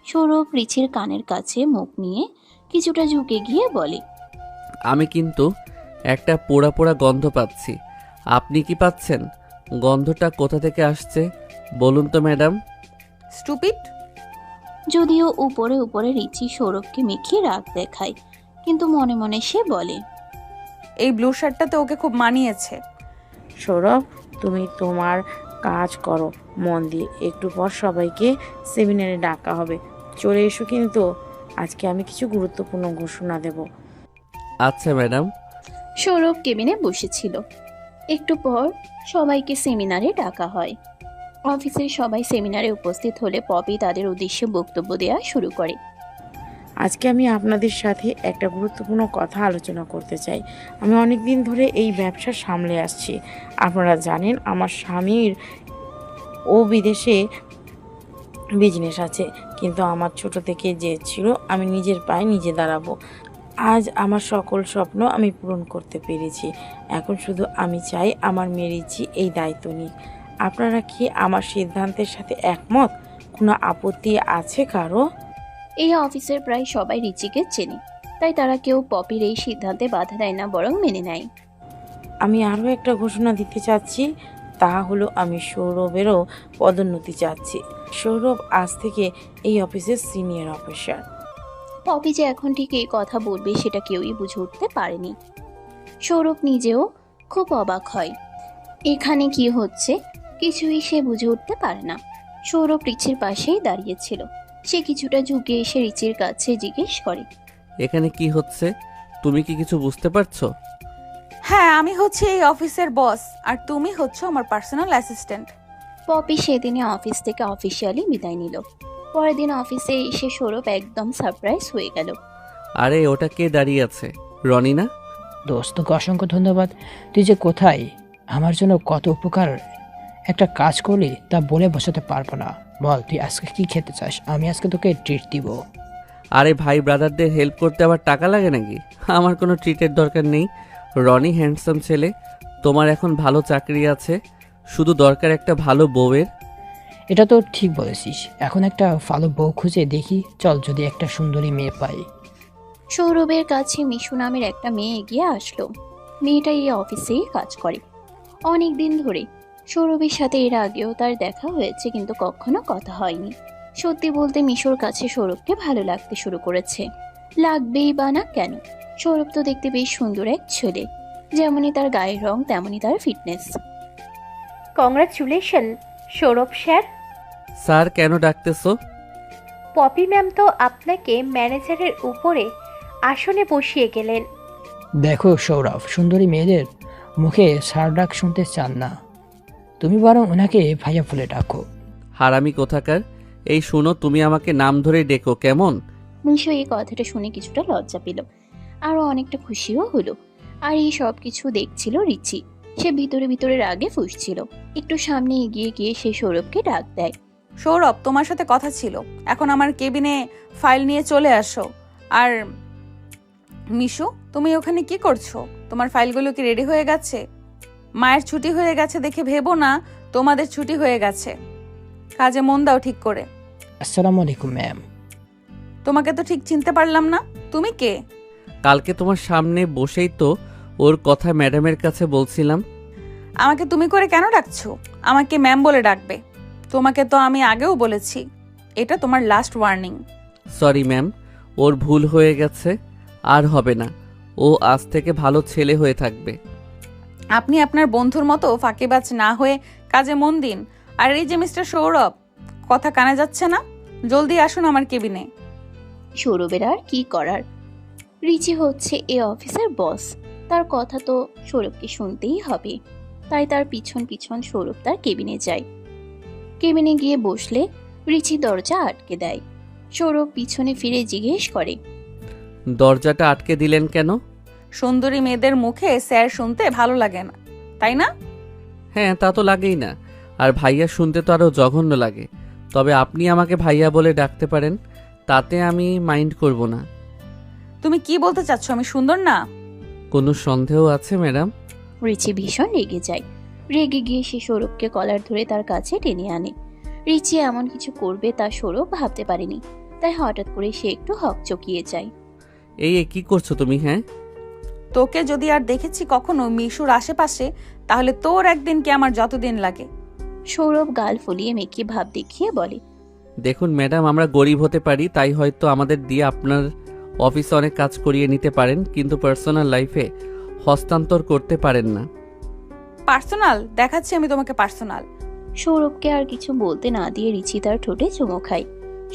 সৌরভ রিচির কানের কাছে মুখ নিয়ে কিছুটা ঝুঁকে গিয়ে বলে, আমি কিন্তু একটা পোড়া পোড়া গন্ধ পাচ্ছি। আপনি কি পাচ্ছেন? গন্ধটা কোথা থেকে আসছে বলুন তো ম্যাডাম। স্টুপিড। যদিও উপরে উপরে রিচি সৌরভকে মেখিয়ে রাগ দেখায়, কিন্তু মনে মনে সে বলে, এই ব্লু শার্টটাতে ওকে খুব মানিয়েছে। সৌরভ, তুমি তোমার কাজ করো মন দিয়ে। একটু পর সবাইকে সেমিনারে ডাকা হবে, চলে এসো কিন্তু। আজকে আমি কিছু গুরুত্বপূর্ণ ঘোষণা দেব। আচ্ছা ম্যাডাম। সৌরভ কেবিনে বসেছিল। একটু পর সবাইকে সেমিনারে ডাকা হয়। অফিসের সবাই সেমিনারে উপস্থিত হলে পপি তাদের উদ্দেশ্যে বক্তব্য দেওয়া শুরু করে। আজকে আমি আপনাদের সাথে একটা গুরুত্বপূর্ণ কথা আলোচনা করতে চাই। আমি অনেক দিন ধরে এই ব্যবসা সামলে আসছি। আপনারা জানেন আমার স্বামীর ও বিদেশে বিজনেস আছে, কিন্তু আমার ছোট থেকে যে ছিল আমি নিজের পায়ে নিজে দাঁড়াবো। আজ আমার সকল স্বপ্ন আমি পূরণ করতে পেরেছি। এখন শুধু আমি চাই আমার মেয়ে রিচি এই দায়িত্ব নিক। আপনারা কি আমার সিদ্ধান্তের সাথে একমত? কোনো আপত্তি আছে কারো? এই অফিসের প্রায় সবাই রিচিকে চেনে, তাই তারা কেউ পপির এই সিদ্ধান্তে বাধা দেয় না, বরং মেনে নেয়। আমি আরও একটা ঘোষণা দিতে চাচ্ছি, তা হলো আমি সৌরভেরও পদোন্নতি চাচ্ছি। সৌরভ আজ থেকে এই অফিসের সিনিয়র অফিসার। পপি যে এখন ঠিক এই কথা বলবে সেটা কেউই বুঝে উঠতে পারেনি। সৌরভ নিজেও খুব অবাক হয়। এখানে কি হচ্ছে কিছুই সে বুঝে উঠতে পারে না। সৌরভ রিচির পাশেই দাঁড়িয়েছিল। সে কিছুটা ঝুঁকে এসে রিচির কাছে জিজ্ঞেস করে, এখানে কি হচ্ছে তুমি কি কিছু বুঝতে পারছো? হ্যাঁ, আমি হচ্ছে এই অফিসের বস আর তুমি হচ্ছে আমার পার্সোনাল অ্যাসিস্ট্যান্ট। পপি সেদিনে অফিস থেকে অফিসিয়ালি বিদায় নিল। পরের দিন অফিসে এসে সৌরভ একদম সারপ্রাইজ হয়ে গেল। আরে ওটা কে দাঁড়িয়ে আছে? রনি না? দোস্ত, তোকে অসংখ্য ধন্যবাদ। তুই যে কোথায়, আমার জন্য কত উপকার একটা কাজ করলি তা বলে বোঝাতে পারবো না। বল, তুই আজকে কি খেতে চাস? আমি আজকে তোকে ট্রিট দিব। আরে ভাই ব্রাদারদের হেল্প করতে আবার টাকা লাগে নাকি? আমার কোনো ট্রিটের দরকার নেই। রনি হ্যান্ডসাম ছেলে, তোমার এখন ভালো চাকরি আছে, শুধু দরকার একটা ভালো বউয়ের। এটা তো ঠিক বলেছিস। এখন একটা ভালো বউ খুঁজে দেখি, চল, যদি একটা সুন্দরী মেয়ে পাই। সৌরভের কাছে মিশু নামের একটা মেয়ে এগিয়ে আসলো। মেয়েটা এই অফিসেই কাজ করে অনেক দিন ধরে। সৌরভের সাথে এর আগেও তার দেখা হয়েছে, কিন্তু কখনো কথা হয়নি। সত্যি বলতে মিশুর কাছে সৌরভকে ভালো লাগতে শুরু করেছে। লাগবেই বা না কেন, সৌরভ তো দেখতে বেশ সুন্দর এক ছেলে। যেমনই তার গায়ের রং তেমনই তার fitness. Congratulation Sourav sir. Sir কেন ডাকতেছো? পপি ম্যাম তো আপনাকে ম্যানেজারের উপরে আসনে বসিয়ে গেলেন। দেখো সৌরভ, সুন্দরী মেয়েদের মুখে সার ডাক শুনতে চান না। তুমি বরং ওনাকে ভাইয়া বলে ডাকো। হারামি কোথাকার! এই শোনো, তুমি আমাকে নাম ধরে ডেকো কেমন? মিশু এই কথাটা শুনে কিছুটা লজ্জা পেল, আরো অনেকটা খুশিও হলো। আর এই সব কিছু দেখছিল রিচি। সে ভিতরে ভিতরে রাগে ফুঁসছিল। একটু সামনে এগিয়ে গিয়ে সে সৌরভকে ডাক দেয়। সৌরভ, তোমার সাথে কথা ছিল, এখন আমার কেবিনে ফাইল নিয়ে চলে আসো। আর মিশু, তুমি ওখানে কি করছো? তোমার ফাইলগুলো কি রেডি হয়ে গেছে? মায়ের ছুটি হয়ে গেছে দেখে ভেবো না তোমাদের ছুটি হয়ে গেছে। কাজে মন দাও ঠিক করে। আসসালামু আলাইকুম ম্যাম। তোমাকে তো ঠিক চিনতে পারলাম না, তুমি কে? কালকে তোমার সামনে বসেই তো ওর কথা ম্যাডামের কাছে বলছিলাম। আমাকে তুমি করে কেন ডাকছো? আমাকে ম্যাম বলে ডাকবে। তোমাকে তো আমি আগেও বলেছি, এটা তোমার লাস্ট ওয়ার্নিং। সরি ম্যাম, ওর ভুল হয়ে গেছে, আর হবে না। ও আজ থেকে ভালো ছেলে হয়ে থাকবে। আপনি আপনার বন্ধুর মতো ফাঁকিবাজ না হয়ে কাজে মন দিন। আর এই যে মিস্টার সৌরভ, কথা কানে যাচ্ছে না? জলদি আসুন আমার কেবিনে। সৌরভের আর কি করার, রিচি হচ্ছে এ অফিসের বস। তার কথা তো সৌরভকে শুনতেই হবে। তাই তার পিছন পিছন সৌরভ তার কেবিনে যায়। কেবিনে গিয়ে বসলে রিচি দরজা আটকে দেয়। সৌরভ পিছনে ফিরে জিজ্ঞেস করে, দরজাটা আটকে দিলেন কেন? সুন্দরী মেয়েদের মুখে স্যার শুনতে ভালো লাগে না, তাই না? হ্যাঁ, তা তো লাগেই না। আর ভাইয়া শুনতে তো আরও জঘন্য লাগে। তবে আপনি আমাকে ভাইয়া বলে ডাকতে পারেন, তাতে আমি মাইন্ড করব না। তুমি কি বলতে চাচ্ছ আমি সুন্দর না? কোনো সন্দেহ আছে ম্যাডাম? রিচি ভীষণ রেগে যায়। রেগে গিয়ে সে সৌরভকে কলার ধরে তার কাছে টেনে আনে। রিচি এমন কিছু করবে তা সৌরভ ভাবতে পারেনি। তাই হঠাৎ করে সে একটু হকচকিয়ে যায়। এই কি করছো তুমি? হ্যাঁ, তোকে যদি আর দেখেছি কখনো মিশুর আশেপাশে, তাহলে তোর একদিন কি আমার যতদিন লাগে। সৌরভ গাল ফুলিয়ে মেকি ভাব দেখিয়ে বলে, দেখুন ম্যাডাম, আমরা গরিব হতে পারি, তাই হয়তো আমাদের দিয়ে আপনার অফিসে অনেক কাজ করিয়ে নিতে পারেন, কিন্তু পার্সোনাল লাইফে হস্তান্তর করতে পারেন না। পার্সোনাল দেখাচ্ছি আমি তোমাকে পার্সোনাল। সৌরভকে আর কিছু বলতে না দিয়ে রিচি তার ঠোঁটে চুমো খায়।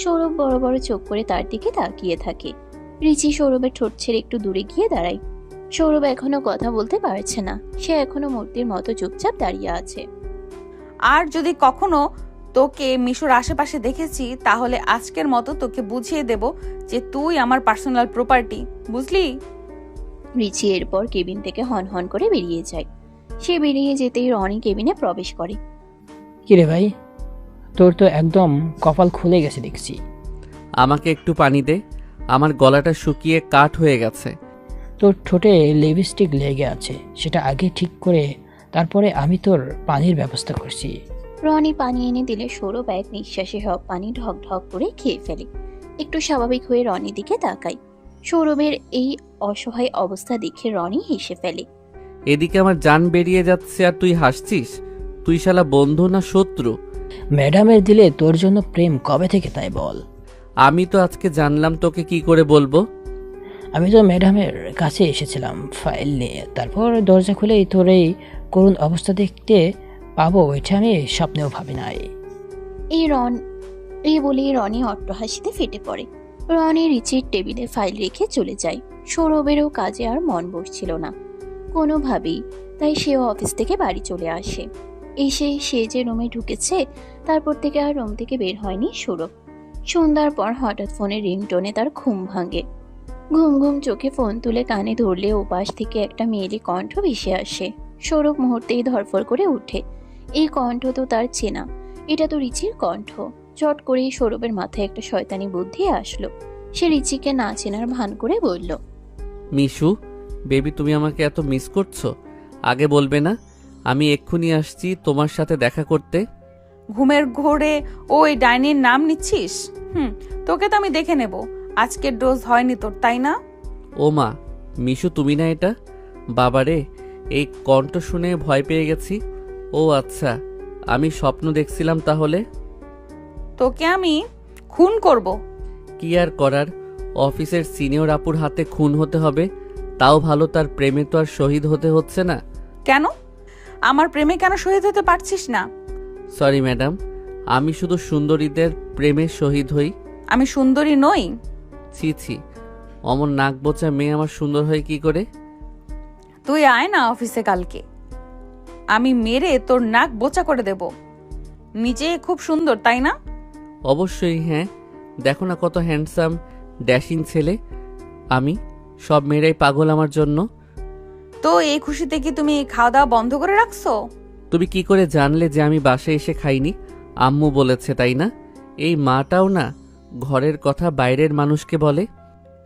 সৌরভ বড় বড় চোখ করে তার দিকে তাকিয়ে থাকে। রিচি সৌরভের ঠোঁট ছেড়ে একটু দূরে গিয়ে দাঁড়ায়। সৌরভ এখনো কথা বলতে পারছে না। সে এখনো মূর্তির মতো চুপচাপ দাঁড়িয়ে আছে। আর যদি কখনো তোকে মিশুর আশেপাশে দেখেছি, তাহলে আজকের মতো তোকে বুঝিয়ে দেব যে তুই আমার পার্সোনাল প্রপার্টি, বুঝলি? রিচি এরপর কেবিন থেকে হন হন করে বেরিয়ে যায়। সে বেরিয়ে যেতেই রনি কেবিনে প্রবেশ করে। কিরে ভাই, তোর তো একদম কপাল খুলে গেছে দেখছি। আমাকে একটু পানি দে, আমার গলাটা শুকিয়ে কাঠ হয়ে গেছে। তোর ঠোঁটে লিপস্টিক লেগে আছে, সেটা আগে ঠিক করে তারপরে আমি তোর পানির ব্যবস্থা করছি। রনি পানি এনে দিলে সৌরভ এক নিঃশ্বাসে সব পানি ঢক ঢক করে খেয়ে ফেলে। একটু স্বাভাবিক হয়ে রনির দিকে তাকায়। সৌরভের এই অসহায় অবস্থা দেখে রনি হেসে ফেলে। এদিকে আমার জান বেরিয়ে যাচ্ছে আর তুই হাসছিস? তুই শালা বন্ধু না শত্রু? ম্যাডামের দিলে তোর জন্য প্রেম কবে থেকে তাই বল? আমি তো আজকে জানলাম, তোকে কি করে বলবো? আমি তো ম্যাডামের কাছে এসেছিলাম ফাইল নিয়ে, তারপর দরজা খুলেই তোর এই করুণ অবস্থা দেখতে পাবো এটা আমি স্বপ্নেও ভাবি নাই। এই বলেই রনি অট্টহাসিতে ফেটে পড়ে। রনি রিচির টেবিলে ফাইল রেখে চলে যায়। সৌরভেরও কাজে আর মন বসছিল না কোনোভাবেই, তাই সেও অফিস থেকে বাড়ি চলে আসে। এসে সে যে রুমে ঢুকেছে, তারপর থেকে আর রুম থেকে বের হয়নি সৌরভ। সন্ধ্যার পর হঠাৎ ফোনের রিংটোনে তার ঘুম ভাঙে। ঘুম ঘুম চোখে ফোন তুলে কানে ধরলে ওপাশ থেকে একটা মেয়েলি কণ্ঠ ভেসে আসে। সৌরভ মুহূর্তেই ধরফর করে উঠে। এই কণ্ঠ তো তার চেনা, এটা তো রিচির কণ্ঠ। চট করেই সৌরভের মাথায় একটা শয়তানি বুদ্ধি আসলো। সে রিচিকে না চেনার ভান করে বলল, মিশু, বেবি তুমি আমাকে এত মিস করছো? আগে বলবে না? আমি এক্ষুনি আসছি তোমার সাথে দেখা করতে। ঘুমের ঘোরে ওই ডাইনির নাম নিচ্ছিস? তোকে তো আমি দেখে নেব। আজকের ডোজ হয়নি তোর, তাই না? ও মা, মিশু তুমি না এটা? বাবারে, এই কণ্ঠ শুনে ভয় পেয়ে গেছি। ও আচ্ছা, আমি স্বপ্ন দেখছিলাম তাহলে। তোকে আমি খুন করব। কি আর করার, অফিসের সিনিয়র আপুর হাতে খুন হতে হবে। তাও ভালো, তার প্রেমে তো আর শহীদ হতে হচ্ছে না। কেন? আমার প্রেমে কেন শহীদ হতে পারছিস না? সরি ম্যাডাম, আমি শুধু সুন্দরীদের প্রেমে শহীদ হই। আমি সুন্দরী নই? ছি ছি, অমন নাক বোচা মেয়ে আমার সুন্দর হয় কি করে? তুই আয় না অফিসে কালকে, আমি মেরে তোর নাক বোচা করে দেব। নিজে খুব সুন্দর, তাই না? অবশ্যই, হ্যাঁ। দেখো না কত হ্যান্ডসাম ড্যাশিং ছেলে আমি। সব মেয়েরাই পাগল আমার জন্য। তো এই খুশিতে কি তুমি খাওয়া দাওয়া বন্ধ করে রাখছো? তুমি কি করে জানলে যে আমি বাসায় এসে খাইনি? আম্মু বলেছে, তাই না? এই মাটাও না ঘরের কথা বাইরের মানুষকে বলে।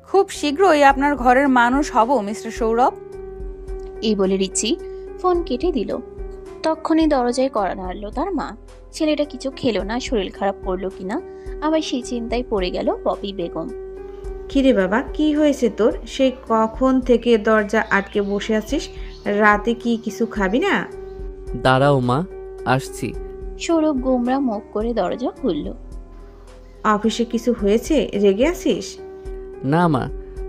খুব শীঘ্রই আপনার ঘরের মানুষ হব মিস্টার সৌরভ। এই বলে রিচি ফোন কেটে দিল। তখনই দরজায় কড়া নাড়ল তার মা। ছেলেটা কিছু খেলো না, শরীর খারাপ করলো কিনা আবার সেই চিন্তায় পড়ে গেল পপি বেগম। কিরে বাবা, কি হয়েছে তোর? সেই কখন থেকে দরজা আটকে বসে আছিস? রাতে কি কিছু খাবি না? দাঁড়াও মা, আসছি। সৌরভ গোমরা মুখ করে দরজা খুলল। অফিসে কিছু হয়েছে? রেগে আছিস? না মা,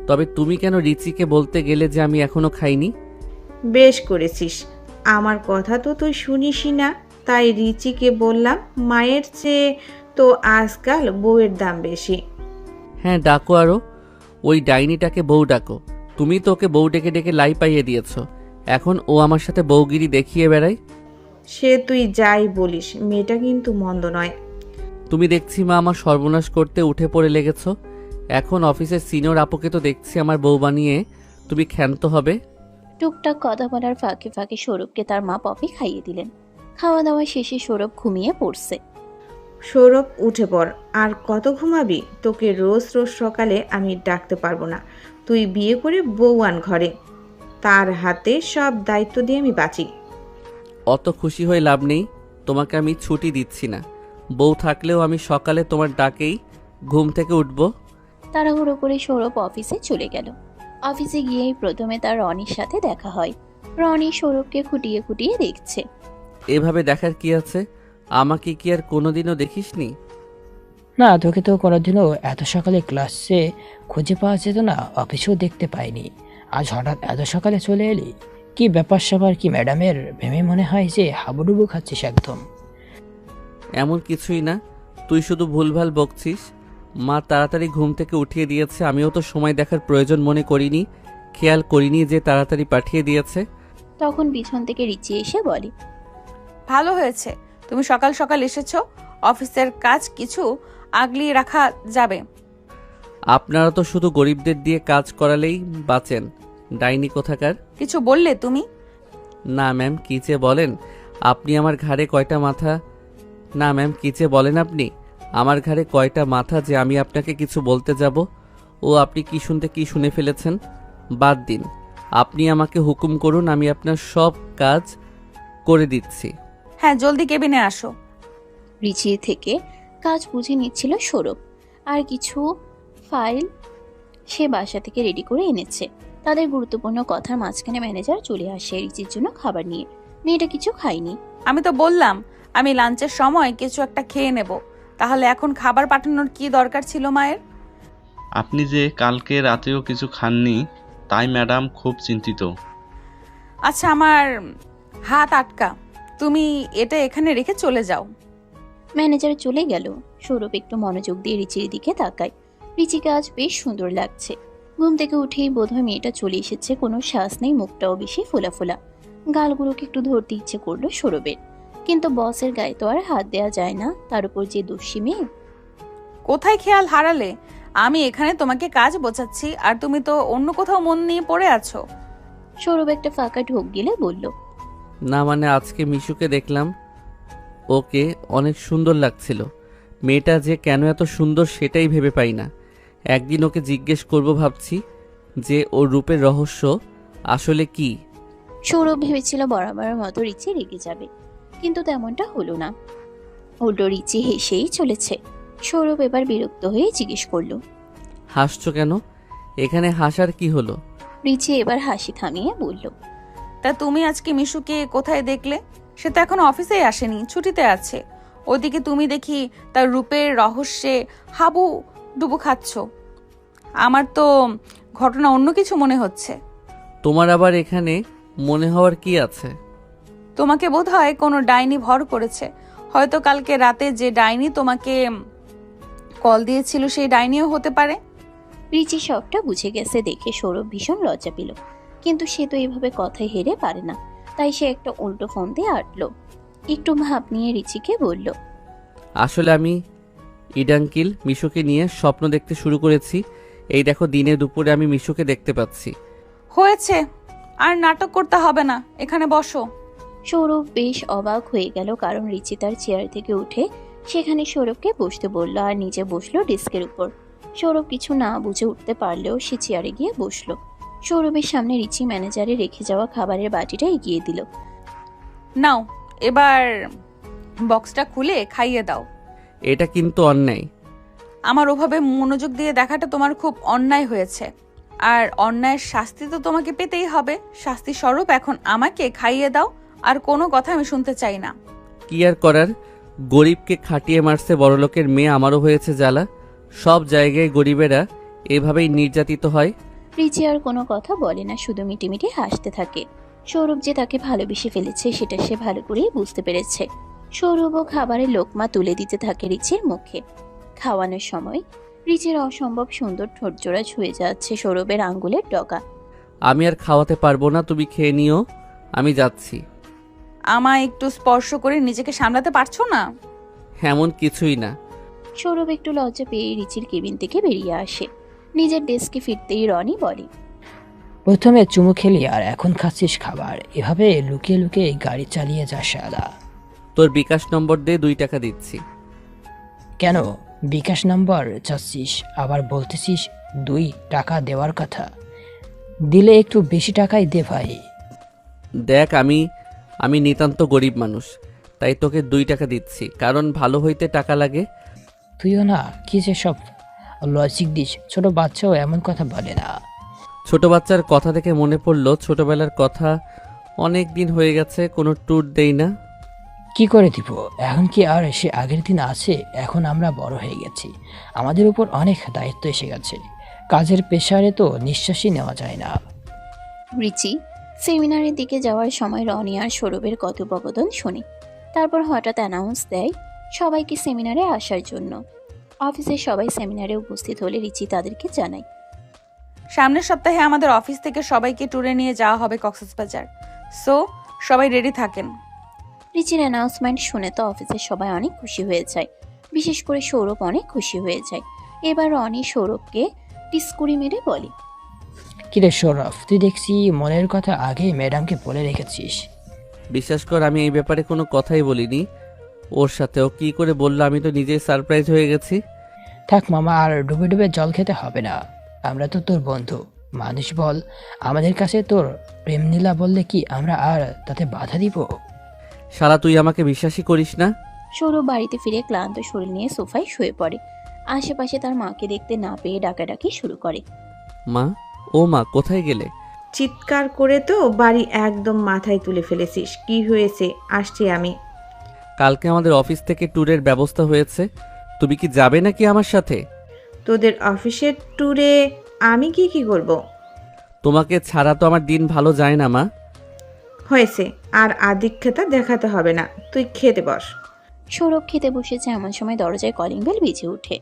তবে তুমি কেন রিচিকে বলতে গেলে যে আমি এখনো খাইনি? বেশ করেছিস, আমার কথা তো তুই শুনিসই না, তাই রিচিকে বললাম। মায়ের চেয়ে তো আজকাল বউয়ের দাম বেশি। হ্যাঁ ডাকো, আরো ওই ডাইনিটাকে বউ ডাকো। তুমি তো ওকে বউ ডেকে ডেকে লাই পাইয়ে দিয়েছ। এখন ও আমার সাথে বউগিরি দেখিয়ে বেড়ায়। সে তুই যাই বলিস, মেয়েটা কিন্তু মন্দ নয়। তুমি দেখছি মা আমার সর্বনাশ করতে উঠে পড়ে লেগেছ। এখন অফিসের সিনিয়র আপুকে তো দেখছি আমার বউ বানিয়ে তুমি ক্ষান্ত হবে। টুকটাক কথা বলার ফাঁকে ফাঁকে সৌরভকে তার মা পপি খাইয়ে দিলেন। খাওয়া দাওয়া শেষে সৌরভ ঘুমিয়ে পড়ছে। সৌরভ, উঠে পড়। আর কত ঘুমাবি? তোকে রোজ রোজ সকালে আমি ডাকতে পারবো না। তুই বিয়ে করে বউ আন ঘরে, তার হাতে সব দায়িত্ব দিয়ে আমি বাঁচি। অত খুশি হয়ে লাভ নেই, তোমাকে আমি ছুটি দিচ্ছি না। বউ থাকলেও আমি সকালে তোমার ডাকেই ঘুম থেকে উঠব। তাড়াহুড়ো করে সৌরভ অফিসে চলে গেল। অফিসে গিয়েই প্রথমে তার রনির সাথে দেখা হয়। রনি সৌরভকে খুঁটিয়ে খুঁটিয়ে দেখছে। এভাবে দেখার কি আছে? আমাকে কি আর কোনোদিনও দেখিসনি? না, তোকে তো কোনোদিনও এত সকালে ক্লাসে খুঁজে পাওয়া যেত না, অফিসেও দেখতে পাইনি। আজ হঠাৎ এত সকালে চলে এলি? কি ব্যাপার স্যাপার কি ম্যাডামের ভেবে মনে হয় যে হাবুডুবু খাচ্ছিস একদম? এমন কিছুই না, তুই শুধু ভুলভাল বকছিস। মা তাড়াতাড়ি ঘুম থেকে উঠিয়ে দিয়েছে, আমিও তো সময় দেখার প্রয়োজন মনে করিনি, খেয়াল করিনি যে তাড়াতাড়ি পাঠিয়ে দিয়েছে। তখন পিছন থেকে রিচি এসে বলে, ভালো হয়েছে তুমি সকাল সকাল এসেছো। অফিসের কাজ কিছু আগলিয়ে রাখা যাবে। আপনারা তো শুধু গরিবদের দিয়ে কাজ করালেই বাঁচেন, ডাইনি কোথাকার। কিছু বললে তুমি? না ম্যাম, কি যে বলেন আপনি, আমার ঘাড়ে কয়টা মাথা? না ম্যাম, কি যে বলেন আপনি, আমার ঘাড়ে কয়টা মাথা যে আমি আপনাকে কিছু বলতে যাব? ও আপনি কি শুনতে কি শুনে ফেলেছেন? বাদ দিন, আপনি আমাকে হুকুম করুন, আমি আপনার সব কাজ করে দিচ্ছি। হ্যাঁ, জলদি কেবিনে আসো। রিচি থেকে কাজ বুঝে নিচ্ছিল সৌরভ। আর কিছু ফাইল সে বাসা থেকে রেডি করে এনেছে। তাদের গুরুত্বপূর্ণ কথার মাঝখানে ম্যানেজার চলে আসে রিচির জন্য খাবার নিয়ে। মেয়েটা কিছু খায়নি। আমি তো বললাম আমি লাঞ্চের সময় কিছু একটা খেয়ে নেব, তাহলে এখন খাবার পাঠানোর কি দরকার ছিল মায়ের? আপনি যে কালকে রাতেও কিছু খাননি, তাই ম্যাডাম খুব চিন্তিত। আচ্ছা, আমার হাত আটকা, তুমি এটা এখানে রেখে চলে যাও। ম্যানেজার চলে গেল। সৌরভ একটু মনোযোগ দিয়ে রিচির দিকে তাকায়। রিচিকে আজ বেশ সুন্দর লাগছে। ঘুম থেকে উঠেই বোধহয় মেয়েটা চলে এসেছে, কোনো শ্বাস নেই, মুখটাও বেশি ফোলা ফোলা। গালগুলোকে একটু ধরতে ইচ্ছে করলো সৌরভের, কিন্তু বসের গায়ে তো আর হাত দেওয়া যায় না, তার উপর যে দোষী মেয়ে। কোথায় খেয়াল হারালে? আমি এখানে তোমাকে কাজ বোঝাচ্ছি আর তুমি তো অন্য কোথাও মন নিয়ে পড়ে আছো। সৌরভ একটা ফাঁকা ঢোক গিলে বলল, না মানে আজকে মিশুকে দেখলাম, ওকে অনেক সুন্দর লাগছিল। মেয়েটা যে কেন এত সুন্দর সেটাই ভেবে পাই না। একদিন ওকে জিজ্ঞেস করব ভাবছি যে ওর রূপের রহস্য আসলে কি। সৌরভ ভেবেছিল বরাবরের মতো রিচি রেগে যাবে, কিন্তু তেমনটা হলো না। উল্টো রিচি হেসেই চলেছে। সৌরভ এবার বিরক্ত হয়ে জিজ্ঞেস করলো, হাসছো কেন? এখানে হাসার কি হলো? রিচি এবার হাসি থামিয়ে বলল, তা তুমি আজকে মিশুকে কোথায় দেখলে? সে তো এখন অফিসেই আসেনি, ছুটিতে আছে। ওদিকে তুমি দেখি তার রূপের রহস্যে হাবু ডুবু খাচ্ছ। আমার তো ঘটনা অন্য কিছু মনে হচ্ছে। তোমার আবার এখানে মনে হওয়ার কি আছে? তোমাকে বোধহয় কোনো ডাইনি ভর করেছে। হয়তো কালকে রাতে যে ডাইনি তোমাকে কল দিয়েছিল সেই ডাইনিও হতে পারে। রিচি সবটা বুঝে গেছে দেখে সৌরভ ভীষণ লজ্জা পেল, কিন্তু সে তো এভাবে কথায় হেরে পারে না, তাই সে একটা উল্টো ফোন দিয়ে আটলো। একটু ভাব নিয়ে রিচিকে বলল, আসলে আমি ইডাঙ্কিল মিশুকে নিয়ে স্বপ্ন দেখতে শুরু করেছি। এই দেখো দিনে দুপুরে আমি মিশুকে দেখতে পাচ্ছি। হয়েছে, আর নাটক করতে হবে না, এখানে বসো। সৌরভ বেশ অবাক হয়ে গেল, কারণ রিচি তার চেয়ার থেকে উঠে সেখানে সৌরভকে বসতে বলল আর নিজে বসলো ডেস্কের উপর। সৌরভ কিছু না বুঝে উঠতে পারলেও সে চেয়ারে গিয়ে বসলো। সৌরভের সামনে রিচি ম্যানেজারে রেখে যাওয়া খাবারের বাটিটা এগিয়ে দিল। নাও, এবার বক্সটা খুলে খাইয়ে দাও। এটা কিন্তু অন্যায়। আমার ওভাবে মনোযোগ দিয়ে দেখাটা তোমার খুব অন্যায় হয়েছে, আর অন্যায়ের শাস্তি তো তোমাকে পেতেই হবে। শাস্তি স্বরূপ এখন আমাকে খাইয়ে দাও, আর কোনো কথা আমি শুনতে চাই না। কি আর করার, গরিবকে খাটিয়ে মারছে বড়লোকের মেয়ে, আমারও হয়েছে জ্বালা। সব জায়গায় গরিবেরা এভাবেই নির্যাতিত হয়। রিচি আর কোনো কথা বলে না, শুধু মিটিমিটি হাসতে থাকে। সৌরভ যে তাকে ভালোবেসে ফেলেছে সেটা সে ভালো করেই বুঝতে পেরেছে। সৌরভও খাবারের লোকমা তুলে দিতে থাকে রিচির মুখে। খাওয়ানোর সময় রিচির অসম্ভব সুন্দর ঠোঁটজোড়া ছুঁয়ে যাচ্ছে সৌরভের আঙ্গুলের ডগা। আমি আর খাওয়াতে পারবো না, তুমি খেয়ে নিও, আমি যাচ্ছি। আমায় একটু স্পর্শ করে নিজেকে সামলাতে পারছো না? এমন কিছুই না। সৌরভ একটু লজ্জা পেয়ে রিচির কেবিন থেকে বেরিয়ে আসে। নিজের ডেস্কে ফিরতেই রনি বলে, প্রথমে চুমু খেলি আর এখন খাচ্ছিস খাবার। এভাবে লুকিয়ে লুকিয়ে গাড়ি চালিয়ে যা শালা। তোর বিকাশ নম্বর দিয়ে 2 টাকা দিচ্ছি। কেন বিকাশ নাম্বার চাচ্ছিস? আবার বলতেছিস 2 টাকা দেওয়ার কথা। দিলে একটু বেশি টাকাই দে ভাই। দেখ আমি নিতান্ত গরিব মানুষ, তাই তোকে 2 টাকা দিচ্ছি, কারণ ভালো হইতে টাকা লাগে। তুইও না কি যে সব লজিক দিস, ছোট বাচ্চাও এমন কথা বলে না। ছোট বাচ্চার কথা থেকে মনে পড়লো, ছোটবেলার কথা। অনেক দিন হয়ে গেছে কোনো ট্যুর দেই না। কি করে দিব? এখন কি আর সে আগের দিন আছে? এখন আমরা বড় হয়ে গেছি, আমাদের উপর অনেক দায়িত্ব এসে গেছে। কাজের প্রেশারে তো নিঃশ্বাসই নেওয়া যায় না। রিচি সেমিনারের দিকে যাওয়ার সময় রনি আর সৌরভের কথোপকথন শোনে। তারপর হঠাৎ অ্যানাউন্স দেয় সবাইকে সেমিনারে আসার জন্য। অফিসের সবাই সেমিনারে উপস্থিত হলে রিচি তাদেরকে জানায়, সামনের সপ্তাহে আমাদের অফিস থেকে সবাইকে ট্যুরে নিয়ে যাওয়া হবে কক্সবাজার। সো সবাই রেডি থাকেন। রিচির অ্যানাউন্সমেন্ট শুনে তো অফিসের সবাই অনেক খুশি হয়ে যায়, বিশেষ করে সৌরভ অনেক খুশি হয়ে যায়। এবার রনি সৌরভকে টিস্কুরি মেরে বলে, কিরে সৌরভ, তুই দেখছি মনের কথা আগে ম্যাডামকে বলে রেখেছিস। বিশ্বাস কর আমি এই ব্যাপারে কোনো কথাই বলিনি ওর সাথে। ও কি করে বললো, আমি তো নিজেই সারপ্রাইজ হয়ে গেছি। থাক মামা, আর ডুবে ডুবে জল খেতে হবে না। আমরা তো তোর বন্ধু মানুষ, বল আমাদের কাছে তোর প্রেম নীলা বললে কি আমরা আর তাতে বাধা দিব? শালা তুই আমাকে বিশ্বাসই করিস না। সৌরভ বাড়িতে ফিরে ক্লান্ত শরীর নিয়ে সোফায় শুয়ে পড়ে। আশেপাশে তার মাকে দেখতে না পেয়ে ডাকাডাকি শুরু করে। মা, ও মা, কোথায় গেলে? চিৎকার করে তো বাড়ি একদম মাথায় তুলে ফেলেছিস। কি হয়েছে? আসছি আমি। কালকে আমাদের অফিস থেকে ট্যুরের ব্যবস্থা হয়েছে, তুমি কি যাবে নাকি আমার সাথে? তোদের অফিসের ট্যুরে আমি কি করব? তোমাকে ছাড়া তো আমার দিন ভালো যায় না মা। হয়েছে, আর আদিক্ষেতা দেখাতে হবে না, তুই খেতে বস। সৌরভ খেতে বসেছে এমন সময় দরজায় কলিং বেল বেজে ওঠে।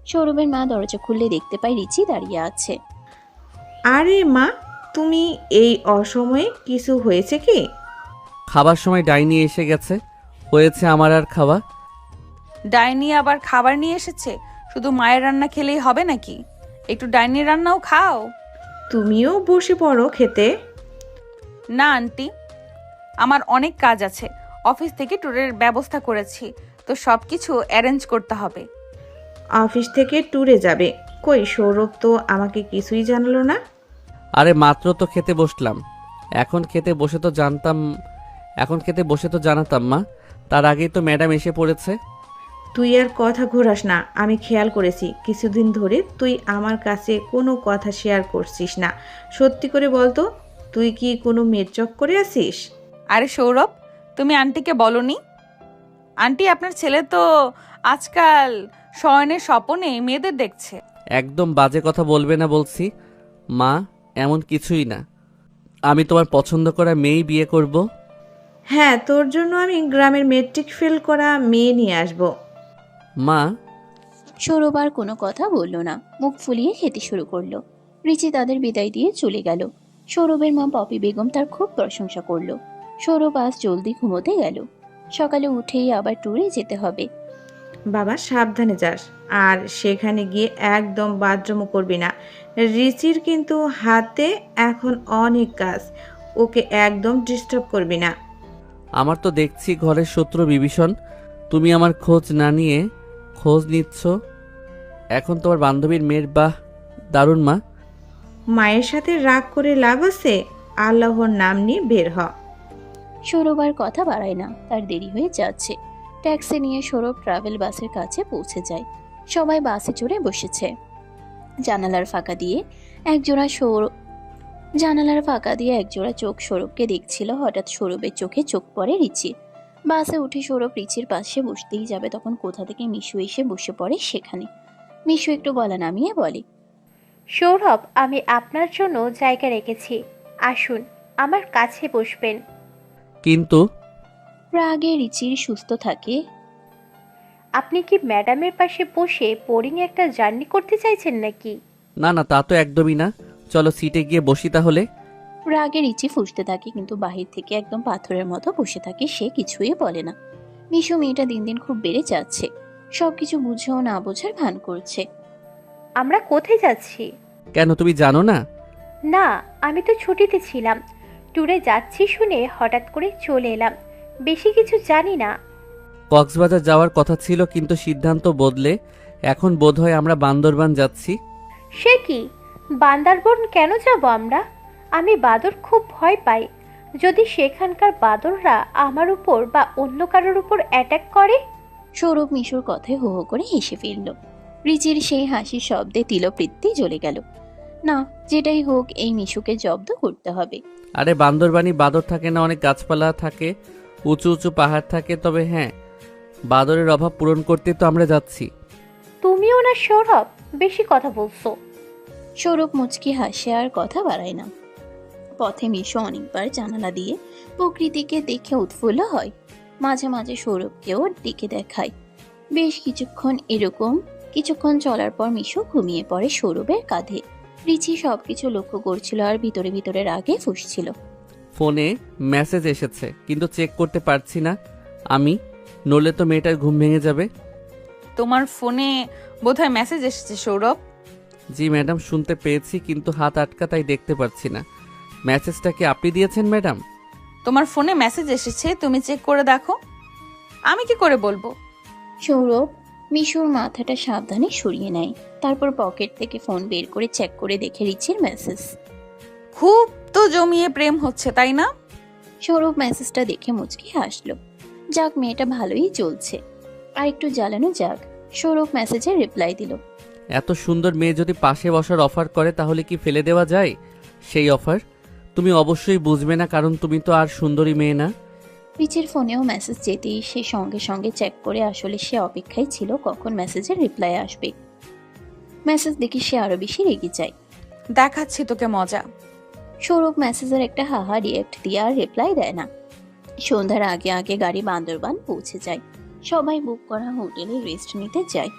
সৌরভের মা দরজা খুললে দেখতে পায় রিচি দাঁড়িয়ে আছে। আরে মা, তুমি এই অসময়ে কিছু হয়েছে কি? খাবার সময় ডাইনি এসে গেছে, হয়েছে আমার আর খাওয়া। ডাইনি আবার খাবার নিয়ে এসেছে? শুধু মায়ের রান্না খেলেই হবে নাকি? একটু ডাইনির রান্নাও খাও। তুমিও বসে পড়ো খেতে। না আন্টি, আমার অনেক কাজ আছে। অফিস থেকে ট্যুরের ব্যবস্থা করেছি, তো সব কিছু অ্যারেঞ্জ করতে হবে। অফিস থেকে ট্যুরে যাবে? কই, সৌরভ তো আমাকে কিছুই জানালো না। আরে মাত্র তো খেতে বসলাম। এখন খেতে বসে তো জানাতাম মা। তার আগেই তো ম্যাডাম এসে পড়েছে। তুই আর কথা ঘোরাস না। আমি খেয়াল করেছি কিছুদিন ধরে তুই আমার কাছে কোনো কথা শেয়ার করছিস না। সত্যি করে বলতো, তুই কি কোনো মেয়ের চক্করে আছিস? আরে সৌরভ, তুমি আন্টিকে বলনি? আন্টি, আপনার ছেলে তো আজকাল শয়নের স্বপনে মেয়েদের দেখছে। একদম বাজে কথা বলবে না বলছি। মা, এমন কিছুই না। আমি তোমার পছন্দ করা মেয়েই বিয়ে করব। হ্যাঁ, তোর জন্য আমি গ্রামের মেট্রিক ফেল করা মেয়ে নিয়ে আসব। মা। সৌরভ আর কোনো কথা বলল না, মুখ ফুলিয়ে খেতে শুরু করলো। রিচি তাদের বিদায় দিয়ে চলে গেল। সৌরভের মা পপি বেগম তার খুব প্রশংসা করলো। সৌরভ আজ জলদি ঘুমোতে গেল। সকালে উঠেই আবার ট্যুরে যেতে হবে। বাবা, সাবধানে যাস, আর সেখানে গিয়ে একদম বাথরুমও করবি না। রিচির কিন্তু হাতে এখন অনেক কাজ, ওকে একদম ডিস্টার্ব করবি না। আমার তো দেখছি ঘরের শত্রু বিভীষণ। তুমি আমার খোঁজ না নিয়ে খোঁজ নিচ্ছ এখন তোমার বান্ধবীর মেয়ের। বাহ, দারুণ মা। মায়ের সাথে রাগ করে লাভ আছে? আল্লাহর নাম নিয়ে বের হ। সৌরভ আর কথা বাড়ায় না, তার দেরি হয়ে যাচ্ছে। ট্যাক্সি নিয়ে সৌরভ ট্রাভেল বাসের কাছে পৌঁছে যায়। সবাই বাসে চড়ে বসেছে। জানালার ফাঁকা দিয়ে একজোড়া চোখ সৌরভকে দেখছিল। হঠাৎ সৌরভের চোখে চোখ পড়ে রিচির। বাসে উঠে সৌরভ রিচির পাশে বসতেই যাবে, তখন কোথা থেকে মিশু এসে বসে পড়ে সেখানে। মিশু একটু গলা নামিয়ে বলে, সৌরভ, আমি আপনার জন্য জায়গা রেখেছি, আসুন আমার কাছে বসবেন। কিন্তু রাগে রিচির সুস্থ থাকে। আপনি কি ম্যাডামের পাশে বসে বোরিং একটা জার্নি করতে চাইছেন নাকি? না না, তা তো একদমই না। চলো সিটে গিয়ে বসি তাহলে। রাগে রিচি ফুঁসতে থাকে, কিন্তু বাহির থেকে একদম পাথরের মতো বসে থাকে। সে কিছুই বলে না। মিশু মেয়েটা দিন দিন খুব বেড়ে যাচ্ছে। সবকিছু বুঝেও না বোঝার ভান করছে। আমরা কোথায় যাচ্ছি? কেন, তুমি জানো না? না, আমি তো ছুটিতে ছিলাম। ট্যুরে যাচ্ছি শুনে হঠাৎ করে চলে এলাম, বেশি কিছু জানি না। কক্সবাজার যাওয়ার কথা ছিল, কিন্তু সিদ্ধান্ত বদলে এখন বোধহয় আমরা বান্দরবান যাচ্ছি। সে কি? বান্দরবন কেন যাব আমরা? আমি বাদর খুব ভয় পাই। যদি সেখানকার বাদররা আমার উপর বা অন্য কারোর উপর অ্যাটাক করে? সৌরভ মিশুর কথায় হো হো করে হেসে ফেলল। রিচির সেই হাসির শব্দে তিলবৃত্তি জ্বলে গেল। না, যেটাই হোক এই মিশুকে জব্দ করতে হবে। আরে বান্দরবানি বাদর থাকে না, অনেক গাছপালা থাকে, উঁচু উঁচু পাহাড় থাকে। তবে হ্যাঁ, বাদরের অভাব পূরণ করতে তো আমরা যাচ্ছি। তুমিও না সৌরভ, বেশি কথা বলছো। সৌরভ মুচকি হাসে, আর কথা বাড়ায় না। পথে মিশু অনেকবার জানালা দিয়ে প্রকৃতিকে দেখে উৎফুল্ল হয়। মাঝে মাঝে সৌরভকেও দিকে দেখায়। বেশ কিছুক্ষণ চলার পর মিশু ঘুমিয়ে পড়ে সৌরভের কাঁধে। রিচি সবকিছু লক্ষ্য করছিল আর ভিতরে ভিতরে রাগে ফুঁসছিল। ফোনে মেসেজ এসেছে, কিন্তু চেক করতে পারছি না আমি, নড়লে তো মেয়েটার ঘুম ভেঙে যাবে। তোমার ফোনে বোধহয় মেসেজ এসেছে সৌরভ। জি ম্যাডাম, শুনতে পেয়েছি, কিন্তু হাত আটকা, তাই দেখতে পাচ্ছি না। মেসেজটা কি আপনি দিয়েছেন ম্যাডাম? তোমার ফোনে মেসেজ এসেছে, তুমি চেক করে দেখো। আমি কি করে বলবো? সৌরভ মিশুর মাথাটা সাবধানে সরিয়ে নেয়। তারপর পকেট থেকে ফোন বের করে চেক করে দেখে রিচির মেসেজ। খুব তো জমিয়ে প্রেম হচ্ছে, তাই না? সৌরভ মেসেজটা দেখে মুচকি হাসলো। যাক, মেয়েটা ভালোই চলছে, আর একটু জ্বালানো যাক। সৌরভ মেসেজে রিপ্লাই দিল, এত সুন্দর মেয়ে যদি পাশে বসার অফার করে তাহলে কি ফেলে দেওয়া যায় সেই অফার? তুমি অবশ্যই বুঝবে না, কারণ তুমি তো আর সুন্দরী মেয়ে না। রিচির ফোনেও মেসেজ যেতেই সে সঙ্গে সঙ্গে চেক করে, আসলে সে অপেক্ষায় ছিল কখন মেসেজের রিপ্লাই আসবে। মেসেজ দেখে সে আরো বেশি রেগে যায়। দেখাচ্ছি তোকে মজা। সৌরভ মেসেজের একটা হাহা রিয়েক্ট দিয়ে আর রিপ্লাই দেয় না। সন্ধ্যার আগে আগে গাড়ি বান্দরবান পৌঁছে যায়। সবাই বুক করা হোটেলে রেস্ট নিতে যায়,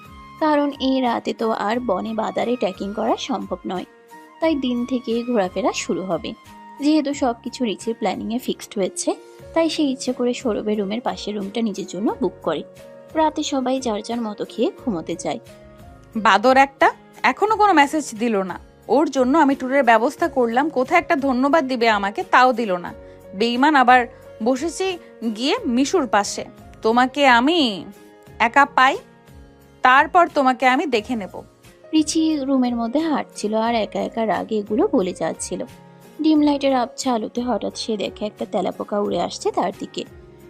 কারণ এই রাতে তো আর বনে বাদারে ট্রেকিং করা সম্ভব নয়। তাই দিন থেকে ঘোরাফেরা শুরু হবে। যেহেতু সবকিছু রিচির প্ল্যানিংয়ে ফিক্সড হয়েছে, তাই সে ইচ্ছে করে সৌরভের রুমের পাশের রুমটা নিজের জন্য বুক করে। রাতে সবাই যার যার মতো খেয়ে ঘুমোতে যায়। বাদর একটা, এখনো কোনো মেসেজ দিল না। ওর জন্য আমি ট্যুরের ব্যবস্থা করলাম, কোথায় একটা ধন্যবাদ দিবে আমাকে তাও দিল না। বেঈমান। আবার বসেছি গিয়ে মিশুর পাশে। তোমাকে আমি একা পাই, তারপর তোমাকে আমি দেখে নেব। রিচি রুমের মধ্যে হাঁটছিল আর একা একা রাগে এগুলো বলে যাচ্ছিল। ডিম লাইটের আবছা আলোতে হঠাৎ সে দেখে একটা তেলাপোকা উড়ে আসছে তার দিকে।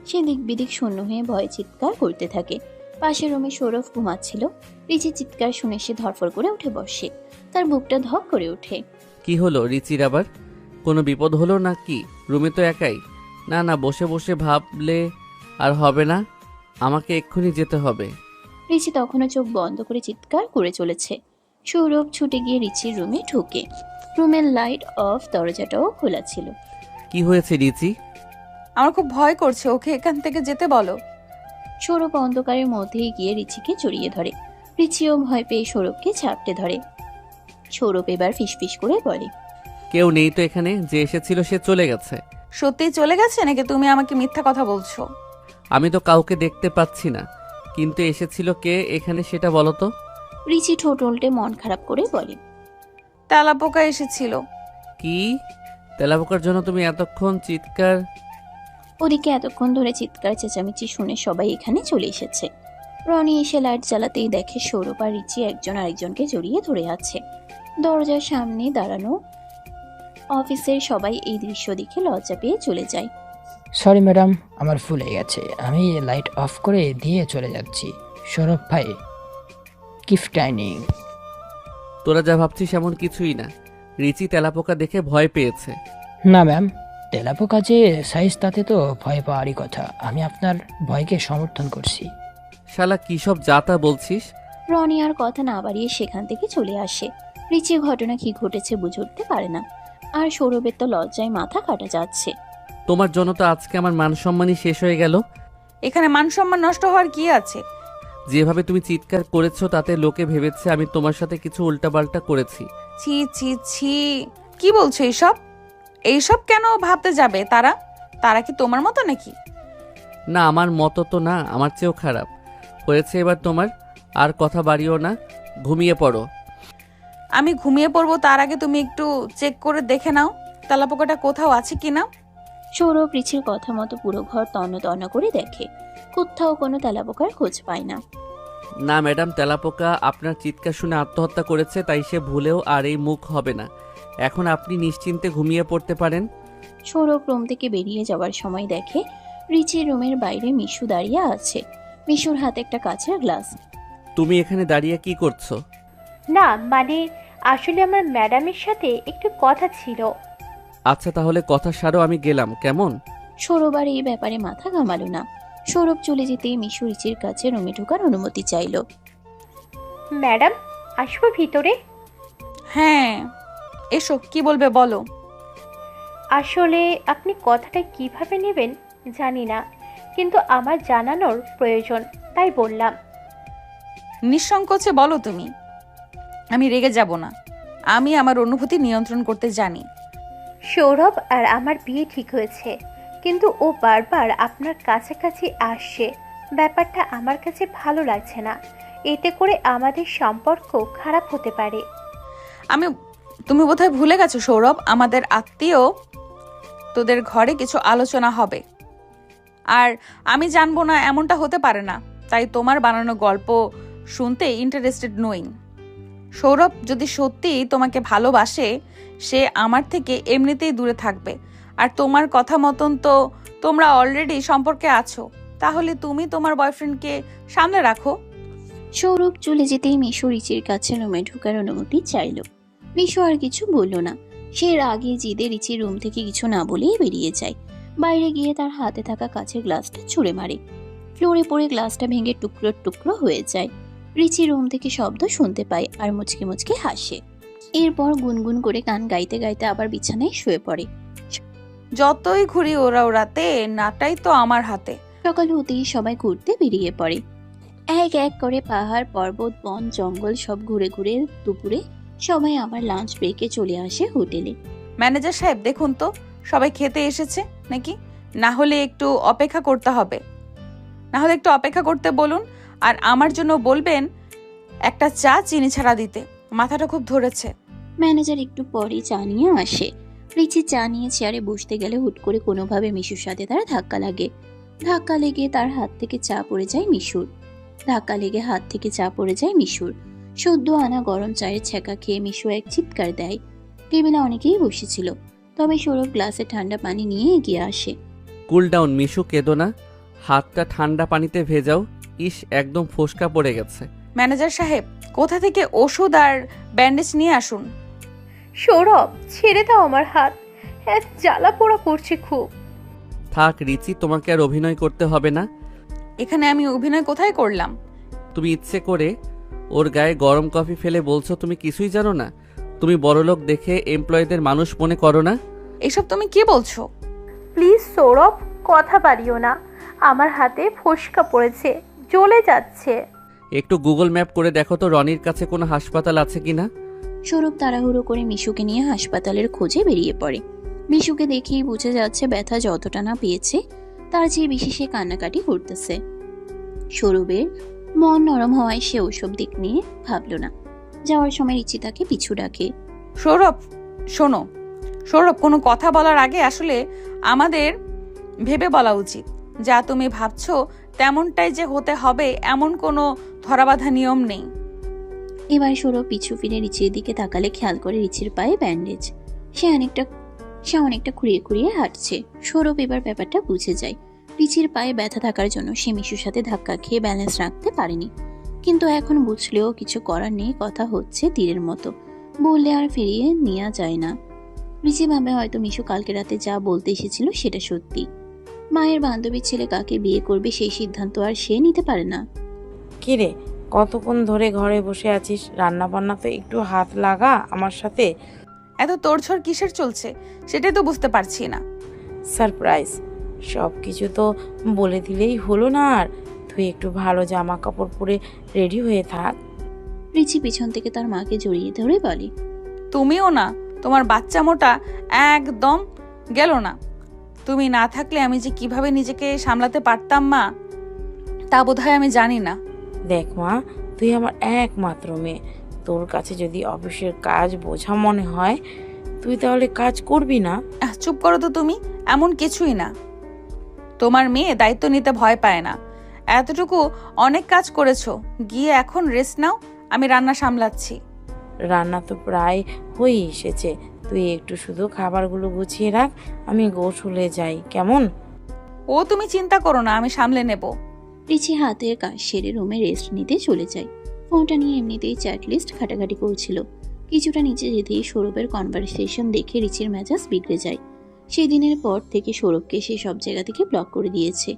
সে দিক বিদিক শূন্য হয়ে ভয়ে চিৎকার করতে থাকে। পাশের রুমে সৌরভ ঘুমাচ্ছিল। রিচির চিৎকার শুনে সে ধরফর করে উঠে বসে। তার বুকটা ধক করে ওঠে। কি হলো রিচির আবার? কোনো বিপদ হলো না কি? রুমে তো একাই। না না, বসে বসে ভাবলে আর হবে না, আমাকে এক্ষুনি যেতে হবে। রিচি তখনও চোখ বন্ধ করে চিৎকার করে চলেছে। সৌরভ ছুটে গিয়ে রিচির রুমে ঢুকে। রুমের লাইট অফ, দরজাটাও খোলা ছিল। কি হয়েছে রিচি? আমার খুব ভয় করছে, ওকে এখান থেকে যেতে বলো। সৌরভ অন্ধকারের মধ্যেই গিয়ে রিচিকে জড়িয়ে ধরে। রিচিও ভয় পেয়ে সৌরভকে ঝাপটে ধরে। সৌরভ এবার ফিসফিস করে বলে, কেউ নেই তো এখানে, যে এসেছিল সে চলে গেছে। সত্যি চলে গেছে নাকি তুমি আমাকে মিথ্যা কথা বলছো? আমি তো কাউকে দেখতে পাচ্ছি না, কিন্তু এসেছিল কে এখানে সেটা বলো তো। রিচি ঠোঁট উল্টে মন খারাপ করে বলে, তেলাপোকা এসেছিল। কি? তেলাপোকার জন্য তুমি এতক্ষণ চিৎকার? ওদিকে এতক্ষণ ধরে চিৎকার চেঁচামেচি শুনে সবাই এখানে চলে এসেছে। রনি এসে লাইট জ্বালাতেই দেখে সৌরভ আর রিচি একজন আরেকজনকে জড়িয়ে ধরে আছে। দরজার সামনে দাঁড়ানো অফিসের সবাই এই দৃশ্য দেখে লজ্জা পেয়ে চলে যায়। সরি ম্যাডাম, আমার ভুল হয়ে গেছে, আমি লাইট অফ করে দিয়ে চলে যাচ্ছি। সৌরভ ভাই, গিফট টাইনিং। তোরা যা ভাবছিস এমন কিছুই না। রিচি তেলাপোকা দেখে ভয় পেয়েছে। না ম্যাম, তেলাপোকা যে সাইজ তাতে তো ভয় পাওয়ারই কথা। আমি আপনার ভয়কে সমর্থন করছি। শালা কি সব যাতা বলছিস? রনি আর কথা না বাড়িয়ে সেখান থেকে চলে আসে। রিচি ঘটনা কি ঘটেছে বুঝে উঠতে পারে না। আর সৌরভের তো লজ্জায় মাথা কাটা যাচ্ছে। তোমার জন্য তো আজকে আমার মান সম্মানই শেষ হয়ে গেল। এখানে মান সম্মান নষ্ট হওয়ার কি আছে? যেভাবে তুমি চিৎকার করেছো তাতে লোকে ভেবেছে আমি তোমার সাথে কিছু উল্টাপাল্টা করেছি। ছি ছি ছি, কি বলছো এইসব? এইসব কেন ভাবতে যাবে তারা? তারা কি তোমার মতো নাকি? না, আমার মতো তো না, আমার চেয়েও খারাপ হয়েছে এবার তোমার। আর কথা বাড়িও না, ঘুমিয়ে পড়ো। আমি ঘুমিয়ে পড়বো তার আগে তুমি একটু চেক করে দেখে নাও তেলাপোকাটা কোথাও আছে কিনা। সৌরভ রিচির কথা মতো পুরো ঘর তন্ন তন্ন করে দেখে। কোথাও কোনো তেলাপোকার খোঁজ পায় না। না ম্যাডাম, তেলাপোকা আপনার চিৎকার শুনে আত্মহত্যা করেছে, তাই সে ভুলেও আর এই মুখ হবে না। এখন আপনি নিশ্চিন্তে ঘুমিয়ে পড়তে পারেন। সৌরভ রুম থেকে বেরিয়ে যাওয়ার সময় দেখে রিচির রুমের বাইরে মিশু দাঁড়িয়ে আছে। মিশুর হাতে একটা কাঁচের গ্লাস। তুমি এখানে দাঁড়িয়ে কি করছো? না মানে আসলে আমার ম্যাডামের সাথে একটু কথা ছিল। আচ্ছা তাহলে কথা সারো, আমি গেলাম, কেমন? সৌরভ আর এই ব্যাপারে মাথা ঘামালো না। সৌরভ চলে যেতেই মিশু রিচির কাছে রুমে ঢোকার অনুমতি চাইল। ম্যাডাম, আসবো ভিতরে? হ্যাঁ এসো, কি বলবে বলো। আসলে আপনি কথাটা কিভাবে নেবেন জানি না, কিন্তু আমার জানানোর প্রয়োজন, তাই বললাম। নিঃসংকোচে বলো তুমি, আমি রেগে যাব না। আমি আমার অনুভূতি নিয়ন্ত্রণ করতে জানি। সৌরভ আর আমার বিয়ে ঠিক হয়েছে, কিন্তু ও বারবার আপনার কাছাকাছি আসছে। ব্যাপারটা আমার কাছে ভালো লাগছে না। এতে করে আমাদের সম্পর্ক খারাপ হতে পারে। তুমি বোধহয় ভুলে গেছো সৌরভ, আমাদের আত্মীয় তোদের ঘরে কিছু আলোচনা হবে, আর আমি জানবো না এমনটা হতে পারে না, তাই তোমার বানানো গল্প শুনতে ইন্টারেস্টেড নই। সৌরভ যদি সত্যি তোমাকে ভালোবাসে, সে আমার থেকে এমনিতেই দূরে থাকবে। আর তোমার কথা মতন তো তোমরা অলরেডি সম্পর্কে আছো, তাহলে তুমি তোমার বয়ফ্রেন্ডকে সামনে রাখো। সৌরভ চলে যেতেই মিশু রিচির কাছে রুমে ঢোকার অনুমতি চাইল। মিশু আর কিছু বলল না। সে রাগে জিদে রিচির রুম থেকে কিছু না বলেই বেরিয়ে যায়। বাইরে গিয়ে তার হাতে থাকা কাচের গ্লাসটা ছুঁড়ে মারে। ফ্লোরে পড়ে গ্লাসটা ভেঙে টুকরো টুকরো হয়ে যায়। রিচি রুম থেকে শব্দ শুনতে পায় আর মুচকে মুচকে হাসে। এরপর গুনগুন করে গান গাইতে গাইতে আবার বিছানায় শুয়ে পড়ে। যতই ঘুরি ওড়াতে নাটাই তো আমার হাতে। সকাল হতেই সবাই ঘুরতে বেরিয়ে পড়ে। এক এক করে পাহাড়, পর্বত, বন, জঙ্গল সব ঘুরে ঘুরে দুপুরে সবাই আবার লাঞ্চ ব্রেকে চলে আসে হোটেলে। ম্যানেজার সাহেব দেখুন তো সবাই খেতে এসেছে নাকি, না হলে একটু অপেক্ষা করতে হবে। না হলে একটু অপেক্ষা করতে বলুন, আর আমার জন্য বলবেন একটা চা চিনি ছাড়া দিতে, মাথাটা খুব ধরেছে। ম্যানেজার একটু পরে চা নিয়ে আসে। রিচি চা নিয়ে চেয়ারে বসতে গেলে হুট করে কোনোভাবে মিশুর সাথে তার ধাক্কা লাগে। ধাক্কা লেগে তার হাত থেকে চা পড়ে যায় মিশুর। সদ্য আনা গরম চায়ের ছ্যাঁকা খেয়ে মিশু এক চিৎকার দেয়। টেবিলে অনেকেই বসেছিল, তবে সৌরভ গ্লাসে ঠান্ডা পানি নিয়ে এগিয়ে আসে। কুল ডাউন মিশু, কেঁদো না। হাতটা ঠান্ডা পানিতে ভেজাও। ইস, একদম ফোসকা পড়ে গেছে। ম্যানেজার সাহেব, কোথা থেকে ওষুধ আর ব্যান্ডেজ নিয়ে আসুন। সৌরভ, ছেড়ে দাও আমার হাত, জ্বালা পোড়া করছে খুব। থাক রিচি, তোমাকে আর অভিনয় করতে হবে না। এখানে আমি অভিনয় কোথায় করলাম? তুমি ইচ্ছে করে ওর গায়ে গরম কফি ফেলে বলছো তুমি কিছুই জানো না? তুমি বড়লোক দেখে এমপ্লয়ীদের মানুষ মনে করো না? এসব তুমি কি বলছো? প্লিজ সৌরভ, কথা বাড়িও না, আমার হাতে ফোসকা পড়েছে, জ্বলে যাচ্ছে। একটু গুগল ম্যাপ করে দেখো তো রনির কাছে কোনো হাসপাতাল আছে কিনা। সৌরভ তাড়াহুড়ো করে মিশুকে নিয়ে হাসপাতালের খোঁজে বেরিয়ে পড়ে। মিশুকে দেখেই বুঝে যাচ্ছে ব্যথা যতটা না পেয়েছে তার চেয়ে বেশি সে কান্নাকাটি করতেছে। সৌরভের মন নরম হওয়ায় সে ওসব দিক নিয়ে ভাবল না। যাওয়ার সময় রিচি তাকে পিছু ডাকে। সৌরভ, শোনো। সৌরভ, কোনো কথা বলার আগে আসলে আমাদের ভেবে বলা উচিত। যা তুমি ভাবছো তেমনটাই যে হতে হবে এমন কোনো ধরাবাঁধা নিয়ম নেই। এবার সৌরভ পিছু ফিরে রিচির দিকে তাকালে খেয়াল করে রিচির পায়ে ব্যান্ডেজ। সে অনেকটা খুঁড়িয়ে খুঁড়িয়ে হাঁটছে। সৌরভ এবার ব্যাপারটা বুঝে যায়। রিচির পায়ে ব্যথা থাকার জন্য সে মিশুর সাথে ধাক্কা খেয়ে ব্যালেন্স রাখতে পারেনি, কিন্তু এখন বুঝলেও কিছু করার নেই। কথা হচ্ছে তীরের মতো, বললে আর ফিরিয়ে নেওয়া যায় না। রিচি ভাবে হয়তো মিশু কালকে রাতে যা বলতে এসেছিল সেটা সত্যি। মায়ের বান্ধবীর ছেলে কাকে বিয়ে করবে সেই সিদ্ধান্ত আর সে নিতে পারে না। কিরে, কতক্ষণ ধরে ঘরে বসে আছিস? রান্না বান্না তো একটু হাত লাগা আমার সাথে। এত তোড়ঝড় কিসের চলছে সেটাই তো বুঝতে পারছি না। সারপ্রাইজ, সব কিছু তো বলে দিলেই হলো না। আর তুই একটু ভালো জামা কাপড় পরে রেডি হয়ে থাক। রিচি পিছন থেকে তার মাকে জড়িয়ে ধরে বলে, তুমিও না, তোমার বাচ্চা মোটা একদম গেল না। তুমি না থাকলে আমি যে কিভাবে নিজেকে সামলাতে পারতাম মা, তা বোধহয় আমি জানি না। দেখ মা, তুই আমার একমাত্র মেয়ে। তোর কাছে যদি অফিসের কাজ বোঝা মনে হয়, তুই তাহলে কাজ করবি না? চুপ করো তো তুমি, এমন কিছুই না। তোমার মেয়ে দায়িত্ব নিতে ভয় পায় না। এতটুকু অনেক কাজ করেছো, গিয়ে এখন রেস্ট নাও, আমি রান্না সামলাচ্ছি। রান্না তো প্রায় হয়ে এসেছে, তুই একটু শুধু খাবারগুলো গুছিয়ে রাখ, আমি গোসলে যাই, কেমন? ও তুমি চিন্তা করো না, আমি সামলে নেব। রিচি হাতের কাজ সেরে রুমে রেস্ট নিতে চলে যায়। ফোনটা নিয়ে এমনিতেই চ্যাট লিস্ট ঘাটাঘাটি করছিল। কিছুটা নিচে যেতেই সৌরভের কনভারসেশন দেখে রিচির মেজাজ বিগড়ে যায়। সেই দিনের পর থেকে সৌরভকে সে সব জায়গা থেকে ব্লক করে দিয়েছে।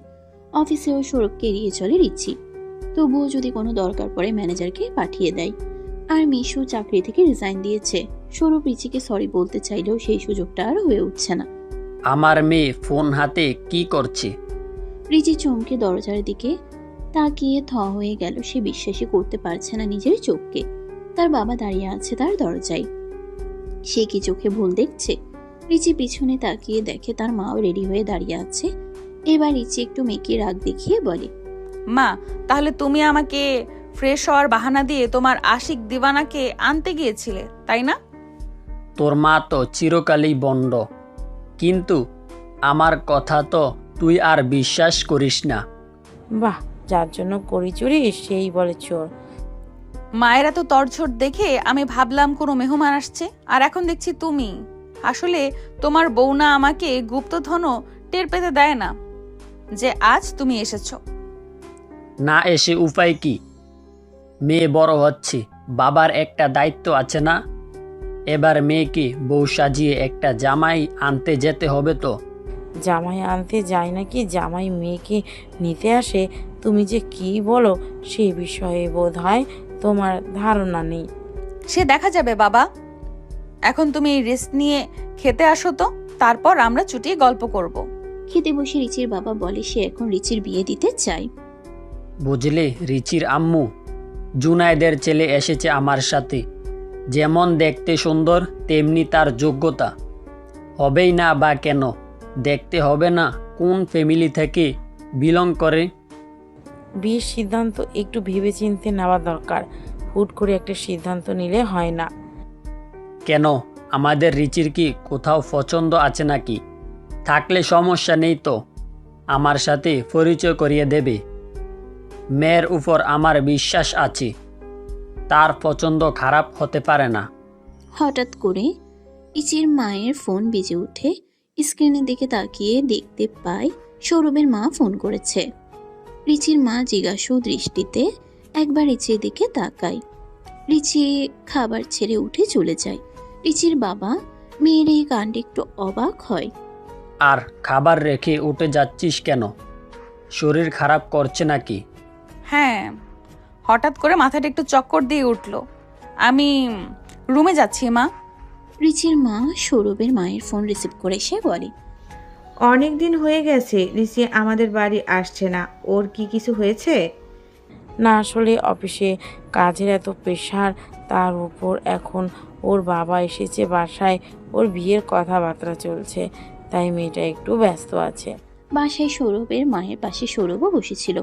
অফিসেও সৌরভকে এড়িয়ে চলে রিচি, তবুও যদি কোনো দরকার পড়ে ম্যানেজারকে পাঠিয়ে দেয়। আর মিশু চাকরি থেকে রিজাইন দিয়েছে। সৌরভ রিচিকে সরি বলতে চাইলেও সেই সুযোগটা আর হয়ে উঠছে না। আমার মেয়ে ফোন হাতে কি করছে? রিচি চমকে দরজার দিকে তাকিয়ে থ হয়ে গেল। সে বিশ্বাসই করতে পারছে না নিজের চোখকে। তার বাবা দাঁড়িয়ে আছে তার দরজায়। সে কি চোখে ভুল দেখছে? রিচি পিছনে তাকিয়ে দেখে তার মাও রেডি হয়ে দাঁড়িয়ে আছে। এবার রিচি একটু মেয়েকে রাগ দেখিয়ে বলে, মা, তাহলে তুমি আমাকে ফ্রেশ হওয়ার বাহানা দিয়ে তোমার আশিক দিওয়ানাকে আনতে গিয়েছিলে, তাই না? তোর মা তো চিরকালই বন্ড, কিন্তু আমার কথা তো তুই আর বিশ্বাস করিস না। বাহ, যার জন্য করি চুরি সেই বলে চোর। মায়েরা তো তরঝড় দেখে আমি ভাবলাম কোনো মেহমান আসছে, আর এখন দেখছি তুমি। আসলে তোমার বউ না আমাকে গুপ্তধনও টের পেতে দেয় না যে আজ তুমি এসেছো। না এসে উপায় কি? মেয়ে বড় হচ্ছে, বাবার একটা দায়িত্ব আছে না? এবার মেয়েকে বউ সাজিয়ে একটা জামাই আনতে যেতে হবে তো। জামাই আনতে যায় নাকি জামাই মেয়েকে নিতে আসে? তুমি যে কি বলো সেই বিষয়ে বোধ হয় তোমার ধারণা নেই। সে দেখা যাবে বাবা, এখন তুমি রেস্ট নিয়ে খেতে আসো তো, তারপর আমরা চুটিয়ে গল্প করব। খেতে বসে রিচির বাবা বলে সে এখন রিচির বিয়ে দিতে চায়। বুঝলে রিচির আম্মু, জুনায়েদের ছেলে এসেছে আমার সাথে। যেমন দেখতে সুন্দর তেমনি তার যোগ্যতা। হবেই না বা কেন? দেখতে হবে না কোন ফ্যামিলি থেকে বিলং করে? বিয়ের সিদ্ধান্ত একটু ভেবেচিন্তে নেওয়া দরকার। হুট করে একটা সিদ্ধান্ত নিলে হয় না। কেন, আমাদের রিচির কি কোথাও পছন্দ আছে নাকি? থাকলে সমস্যা নেই তো, আমার সাথে পরিচয় করিয়ে দেবে। মেয়ের উপর আমার বিশ্বাস আছে, তার পছন্দ খারাপ হতে পারে না। হঠাৎ করে রিচির মায়ের ফোন বেজে উঠে স্ক্রিনের দিকে তাকিয়ে দেখতে পায় সৌরভের মা ফোন করেছে। রিচির মা জিজ্ঞাসু দৃষ্টিতে একবার রিচির দিকে তাকায়। রিচি খাবার ছেড়ে উঠে চলে যায়। রিচির বাবা মেয়ের এই কাণ্ডে একটু অবাক হয়। আর খাবার রেখে উঠে যাচ্ছিস কেন? শরীর খারাপ করছে নাকি? হ্যাঁ, হঠাৎ করে মাথাটা একটু চক্কর দিয়ে উঠলো। আমি রুমে যাচ্ছি মা। রিচির মা সৌরভের মায়ের ফোন রিসিভ করে সে বলে, অনেক দিন হয়ে গেছে রিসি আমাদের বাড়ি আসছে না, ওর কি কিছু হয়েছে? না, আসলে অফিসে কাজের এত প্রেশার, তার উপর এখন ওর বাবা এসেছে বাসায়, ওর বিয়ের কথাবার্তা চলছে, তাই মেয়েটা একটু ব্যস্ত আছে। বাসায় সৌরভের মায়ের পাশে সৌরভও বসেছিল,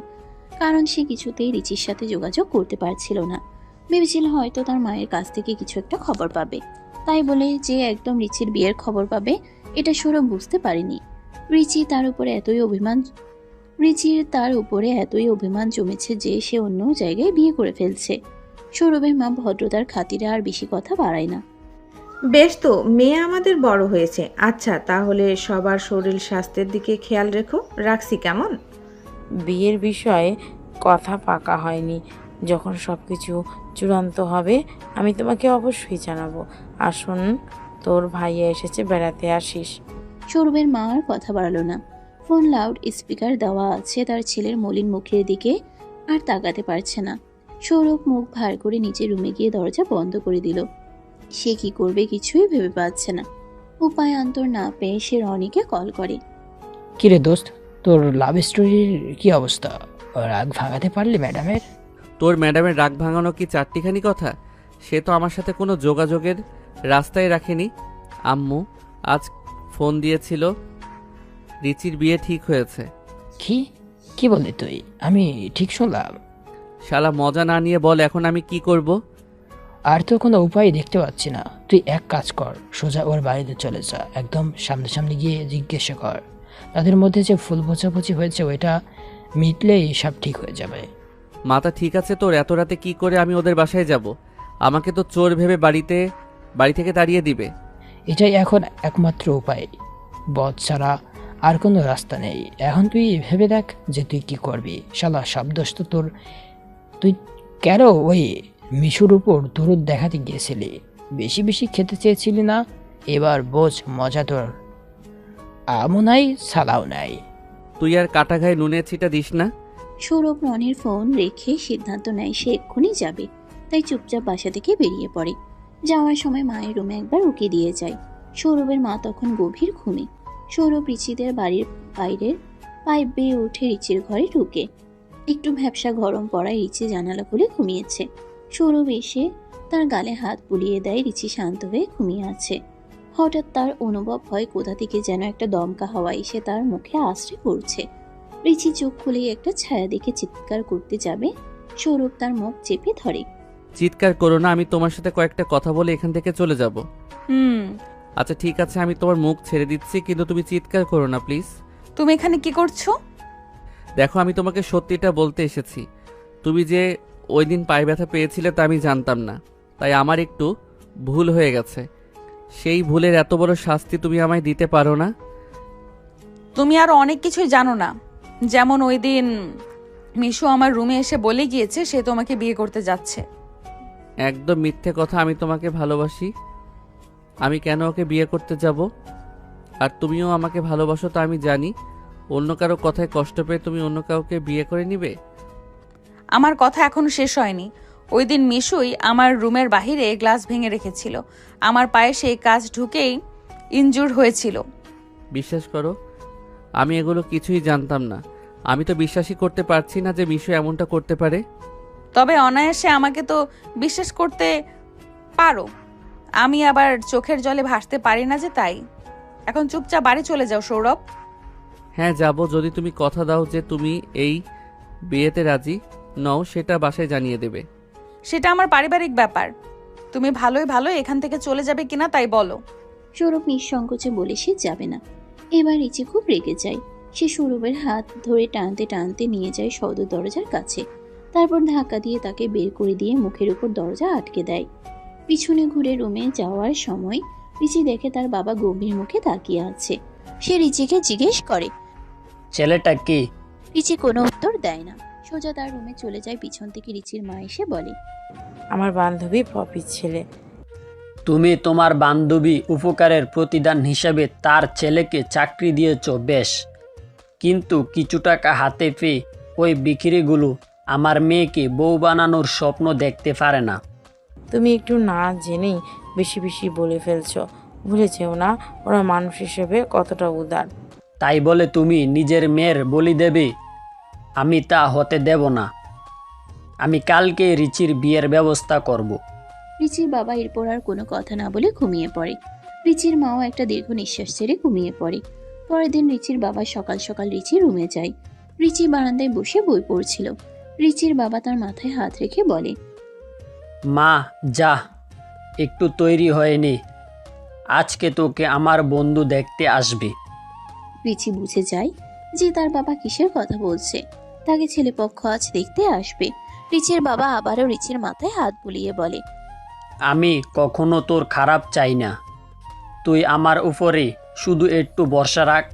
কারণ সে কিছুতেই রিচির সাথে যোগাযোগ করতে পারছিল না। ভেবেছিল হয়তো তার মায়ের কাছ থেকে কিছু একটা খবর পাবে, তাই বলে যে একদম রিচির বিয়ের খবর পাবে এটা সৌরভ বুঝতে পারেনি। রিচির তার উপরে এতই অভিমান জমেছে যে সে অন্য জায়গায় বিয়ে করে ফেলছে। সৌরভের মা ভদ্রতার খাতিরে আর বেশি কথা বাড়ায় না। বেশ তো, মেয়ে আমাদের বড় হয়েছে। আচ্ছা, তাহলে সবার শরীর স্বাস্থ্যের দিকে খেয়াল রেখো। রাখছি কেমন? বিয়ের বিষয়ে কথা পাকা হয়নি, যখন সব কিছু চূড়ান্ত হবে আমি তোমাকে অবশ্যই জানাবো। আর শোন, তোর ভাইয়া এসেছে, বেড়াতে আসিস। সৌরভের মা আর কথা বাড়ালো না। ফোন লাউড স্পিকার দেওয়া আছে, তার ছেলের মলিন মুখের দিকে আর তাকাতে পারছে না। সৌরভ মুখ ভার করে নিচে রুমে গিয়ে দরজা বন্ধ করে দিল। সে কি করবে কিছুই ভেবে পাচ্ছে না। উপায় অন্তর না পেয়ে সে রনিকে কল করে। কিরে দোস্ত, তোর লাভ স্টোরির কি অবস্থা? রাগ ভাঙাতে পারলি ম্যাডামের? তোর ম্যাডামের রাগ ভাঙানো কি চারটিখানি কথা? সে তো আমার সাথে কোনো যোগাযোগের রাস্তায় রাখেনি। আম্মু আজ ফোন দিয়েছিল, রিচির বিয়ে ঠিক হয়েছে। কি কি বললি তুই? আমি ঠিক শুনলাম? শালা মজা না নিয়ে বল এখন আমি কি করব? আর তো কোনো উপায় দেখতে পাচ্ছি না। তুই এক কাজ কর, সোজা ওর বাড়িতে চলে যা, একদম সামনে গিয়ে জিজ্ঞাসা কর। তাদের মধ্যে যে ফুল বোঝাবুঝি হয়েছে ওইটা মিটলেই সব ঠিক হয়ে যাবে। মাথা ঠিক আছে তোর? এত রাতে কি করে আমি ওদের বাসায় যাব? আমাকে তো চোর ভেবে বাড়ি থেকে তাড়িয়ে দিবে। এটাই এখন একমাত্র উপায়, বধ ছাড়া আর কোনো রাস্তা নেই। এখন তুই ভেবে দেখ যে তুই কি করবি। শালা সব দোষ তো তোর। তুই কেন ওই মিশুর উপর দরুদ দেখাতে গিয়েছিলি? বেশি বেশি খেতে চেয়েছিলি না? এবার বোঝ মজা তোর। আমও নাই, সালাও নাই। তুই আর কাটা ঘায়ে নুনের ছিটা দিস না। সৌরভ রনির ফোন রেখে সিদ্ধান্ত নেয় সে এক্ষুনি যাবে, তাই চুপচাপ বাসা থেকে বেরিয়ে পড়ে। যাওয়ার সময় মায়ের রুমে একবার উকি দিয়ে যায়। সৌরভের মা তখন গভীর ঘুমে। সৌরভ রিচিদের বাড়ির বাইরের পাইপ বেয়ে উঠে রিচির ঘরে ঢুকে। একটু ভ্যাপসা গরম পড়ায় রিচি জানালা খুলে ঘুমিয়েছে। সৌরভ এসে তার গালে হাত বুলিয়ে দেয়। রিচি শান্ত হয়ে ঘুমিয়ে আছে। হঠাৎ তার অনুভব হয় কোথা থেকে যেন একটা দমকা হাওয়া এসে তার মুখে আশ্রে পড়ছে। রিচি চোখ খুলেই একটা ছায়া দেখে চিৎকার করতে যাবে, সৌরভ তার মুখ চেপে ধরে। চিৎকার করো না, আমি তোমার সাথে কয়েকটা কথা বলে এখান থেকে চলে যাব। আচ্ছা ঠিক আছে, আমি তোমার মুখ ছেড়ে দিচ্ছি, কিন্তু তুমি চিৎকার করো না প্লিজ। তুমি এখানে কি করছো? দেখো, আমি তোমাকে সত্যিটা বলতে এসেছি। তুমি যে ওই দিন পায়ে ব্যথা পেয়েছিলে তা আমি জানতাম না, তাই আমার একটু ভুল হয়ে গেছে। সেই ভুলের এত বড় শাস্তি তুমি আমায় দিতে পারো না? তুমি আরো অনেক কিছুই জানো না। যেমন ওই দিন মিশু আমার রুমে এসে বলে গিয়েছে সে তোমাকে বিয়ে করতে যাচ্ছে। একদম মিথ্যে কথা। আমি তোমাকে ভালোবাসি। আমি কেন ওকে বিয়ে করতে যাব? আর তুমিও আমাকে ভালোবাসো, তা আমি জানি। অন্য কারো কথায় কষ্ট পেয়ে তুমি অন্য কাউকে বিয়ে করে নিবে? আমার কথা এখনো শেষ হয়নি। ওই দিন মিশুই আমার রুমের বাহিরে গ্লাস ভেঙে রেখেছিল। আমার পায়ে সেই কাজ ঢুকেই ইনজুর হয়েছিল। বিশ্বাস করো, আমি এগুলো কিছুই জানতাম না। আমি তো বিশ্বাসই করতে পারছি না যে মিশু এমনটা করতে পারে। তবে অনায়াসে আমাকে তো বিশ্বাস করতে পারো। আমি আবার চোখের জলে ভাসতে পারি না যে, তাই। এখন চুপচাপ বাড়ি চলে যাও সৌরভ। হ্যাঁ যাব, যদি তুমি কথা দাও যে তুমি এই বিয়েতে রাজি নও, সেটা বাসায় জানিয়ে দেবে। সেটা আমার পারিবারিক ব্যাপার। তুমি ভালোই ভালো এখান থেকে চলে যাবে কিনা তাই বলো। সৌরভ নিঃসংকোচে বলে সে যাবে না। এবার রিচি খুব রেগে যায়। সে সৌরভের হাত ধরে টানতে টানতে নিয়ে যায় সদর দরজার কাছে। তারপর ধাক্কা দিয়ে তাকে বের করে দিয়ে মুখের উপর দরজা আটকে দেয়। পিছনে ঘুরে রুমে যাওয়ার সময় রিচি দেখে তার বাবা গম্ভীর মুখে তাকিয়ে আছে। সে রিচিকে জিজ্ঞেস করে। ছেলেটা কে? রিচি কোনো উত্তর দেয় না, সোজা তার রুমে চলে যায়। পিছন থেকে রিচির মা এসে বলে, আমার বান্ধবী পপির ছেলে। তুমি তোমার বান্ধবী উপকারের প্রতিদান হিসেবে তার ছেলেকে চাকরি দিয়েছ, বেশ, কিন্তু কিছু টাকা হাতে পেয়ে ওই বিক্রিগুলো আমার মেয়েকে বউ বানানোর স্বপ্ন দেখতে পারে না। তুমি একটু না জেনেই বেশি বেশি বলে ফেলছো। ভুলে যেও না ওরা মানুষ হিসেবে কতটা উদার। তাই বলে তুমি নিজের মেয়ের বলি দেবে? আমি তা হতে দেব না। আমি কালকে রিচির বিয়ের ব্যবস্থা করব। রিচির বাবা এরপর আর কোনো কথা না বলে ঘুমিয়ে পড়ে। রিচির মাও একটা দীর্ঘ নিঃশ্বাস ছেড়ে ঘুমিয়ে পড়ে। পরের দিন রিচির বাবা সকাল সকাল রিচির রুমে যায়। রিচি বারান্দায় বসে বই পড়ছিল। রিচির বাবা তার মাথায় হাত রেখে বলে, মা যা, একটু তৈরি হয়নি, আজকে তোকে আমার বন্ধু দেখতে আসবে। রিচি বুঝে যায় যে তার বাবা কিসের কথা বলছে। তাকে ছেলেপক্ষ আজ দেখতে আসবে। রিচির বাবা আবারও রিচির মাথায় হাত বুলিয়ে বলে, আমি কখনো তোর খারাপ চাই না, তুই আমার উপরে শুধু একটু ভরসা রাখ।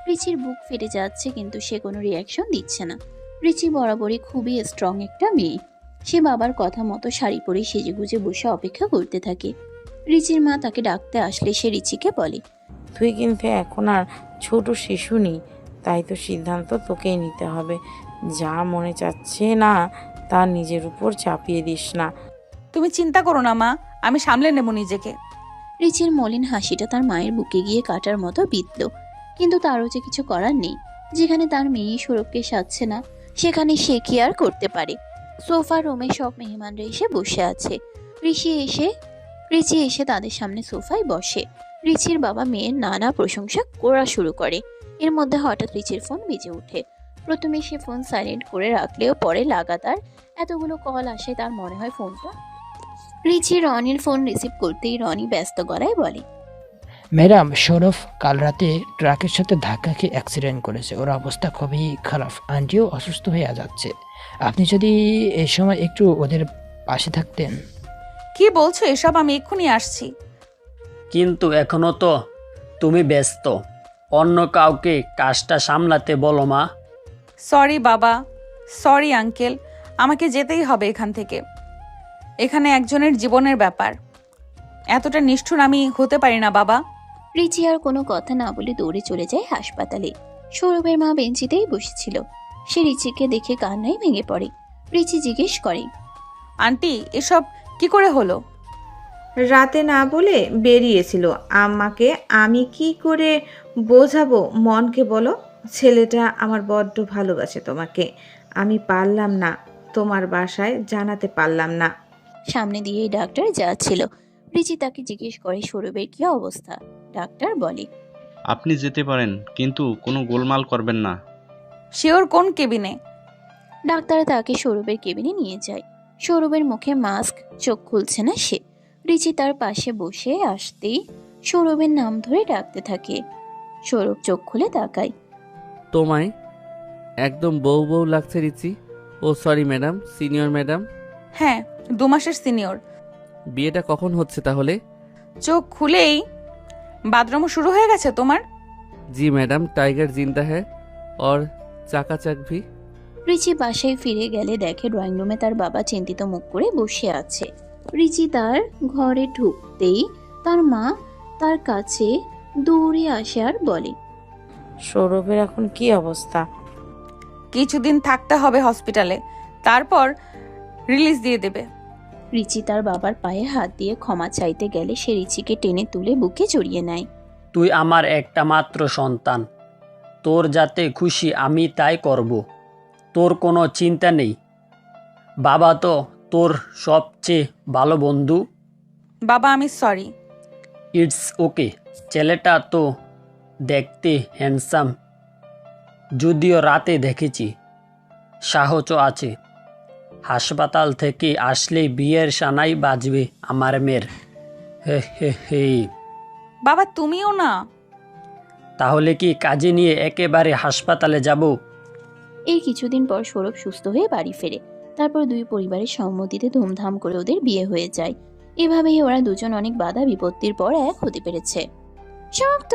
রিচির বুক ফেটে যাচ্ছে, কিন্তু সে কোনো রিয়াকশন দিচ্ছে না। রিচি বরাবরই খুবই স্ট্রং একটা মেয়ে। সে বাবার কথা মতো শাড়ি পরে সেজেগুজে বসে অপেক্ষা করতে থাকে। রিচির মা তাকে ডাকতে আসলে সে রিচিকে বলে, তুই কিন্তু এখন আর ছোট শিশু নেই, তাই তো সিদ্ধান্ত তোকেই নিতে হবে। যা মনে চাচ্ছে না তা নিজের উপর চাপিয়ে দিস না। তুমি চিন্তা করো না মা, আমি সামলে নেব নিজেকে। রিচির মলিন হাসিটা তার মায়ের বুকে গিয়ে কাটার মতো বিঁধল। কিন্তু তারও যে কিছু করার নেই। যেখানে তার মেয়ে সৌরভকে সাজছে না, সেখানে সে কি আর করতে পারে। সোফা রুমে সব মেহমানরা এসে বসে আছে। রিচি এসে তাদের সামনে সোফায় বসে। রিচির বাবা মেয়ের নানা প্রশংসা করা শুরু করে। এর মধ্যে হঠাৎ রিচির ফোন বেজে ওঠে। প্রথমে সে ফোন সাইলেন্ট করে রাখলেও পরে লাগাতার এতগুলো কল আসে তার মনে হয় ফোনটা। রিচি রনির ফোন রিসিভ করতেই রনি ব্যস্ত গলায় বলে, ম্যাডাম, সৌরভ কাল রাতে ট্রাকের সাথে ধাক্কা খেয়ে অ্যাক্সিডেন্ট করেছে। ওর অবস্থা খুবই খারাপ, আন্টিও অসুস্থ হয়ে যাচ্ছে। আপনি যদি এই সময় একটু ওদের পাশে থাকতেন। কি বলছো এসব? আমি এক্ষুনি আসছি। কিন্তু এখনো তো তুমি ব্যস্ত, অন্য কাউকে কাজটা সামলাতে বলো মা। সরি বাবা, সরি আঙ্কেল, আমাকে যেতেই হবে এখান থেকে। এখানে একজনের জীবনের ব্যাপার, এতটা নিষ্ঠুর আমি হতে পারি না বাবা। রিচি আর কোনো কথা না বলে দৌড়ে চলে যায় হাসপাতালে। সৌরভের মা বেঞ্চিতেই বসেছিল। সে রিচিকে দেখে কান্নায় ভেঙে পড়ে। রিচি জিজ্ঞেস করে, আন্টি এসব কি করে হলো? রাতে না বলে বেরিয়েছিল। আমাকে আমি কি করে বোঝাবো মনকে বলো? ছেলেটা আমার বড্ড ভালোবাসে তোমাকে। আমি পারলাম না, তোমার বাসায় জানাতে পারলাম না। সামনে দিয়ে ডাক্তার যাচ্ছিল। রিচি তাকে জিজ্ঞেস করে সৌরভের কি অবস্থা। ডাক্তার বলে, আপনি যেতে পারেন, কিন্তু কোনো গোলমাল করবেন না। শিওর কোন কেবিনে? ডাক্তার তাকে সৌরভের কেবিনে নিয়ে যায়। সৌরভের মুখে মাস্ক, চোখ খুলছে না সে। রিচি তার পাশে বসে আসতেই সৌরভের নাম ধরে ডাকতে থাকে। সৌরভ চোখ খুলে তাকায়। তোমায় একদম বউ বউ লাগছে রিচি। ও সরি ম্যাডাম, সিনিয়র ম্যাডাম। হ্যাঁ, 2 মাসের সিনিয়র। বিয়েটা কখন হচ্ছে তাহলে? চোখ খুলেই বাথরুমও শুরু হয়ে গেছে তোমার? জি ম্যাডাম, টাইগার জিন্দা হ্যাঁ और চাকাচাক ভি। রিচি বাসায় ফিরে গেলে দেখে ড্রয়িং রুমে তার বাবা চিন্তিত মুখ করে বসে আছে। রিচি তার ঘরে ঢুকতেই তার মা তার কাছে দৌড়ে আসে আর বলে, সৌরভের এখন কি অবস্থা? কিছুদিন থাকতে হবে হসপিটালে, তারপর রিলিজ দিয়ে দেবে। রিচি তার বাবার পায়ে হাত দিয়ে ক্ষমা চাইতে গেলে সে রিচিকে টেনে তুলে বুকে জড়িয়ে নেয়। তুই আমার একটা মাত্র সন্তান, তোর যাতে খুশি আমি তাই করব। তোর কোনো চিন্তা নেই, বাবা তো তোর সবচেয়ে ভালো বন্ধু। বাবা আমি সরি। It's okay. ছেলেটা তো দেখতে হ্যান্ডসাম, যদিও রাতে দেখেছি সাহসও আছে। হাসপাতাল থেকে আসলেই বিয়ের সানাই বাজবে আমার মেয়ের। হে হে হে। বাবা তুমিও না। তাহলে কি কাজে নিয়ে একেবারে হাসপাতালে যাব? এই কিছুদিন পর সৌরভ সুস্থ হয়ে বাড়ি ফেরে। তারপর দুই পরিবারের সম্মতিতে ধুমধাম করে ওদের বিয়ে হয়ে যায়। এভাবেই ওরা দুজন অনেক বাধা বিপত্তির পর এক হতে পেরেছে। সমাপ্ত।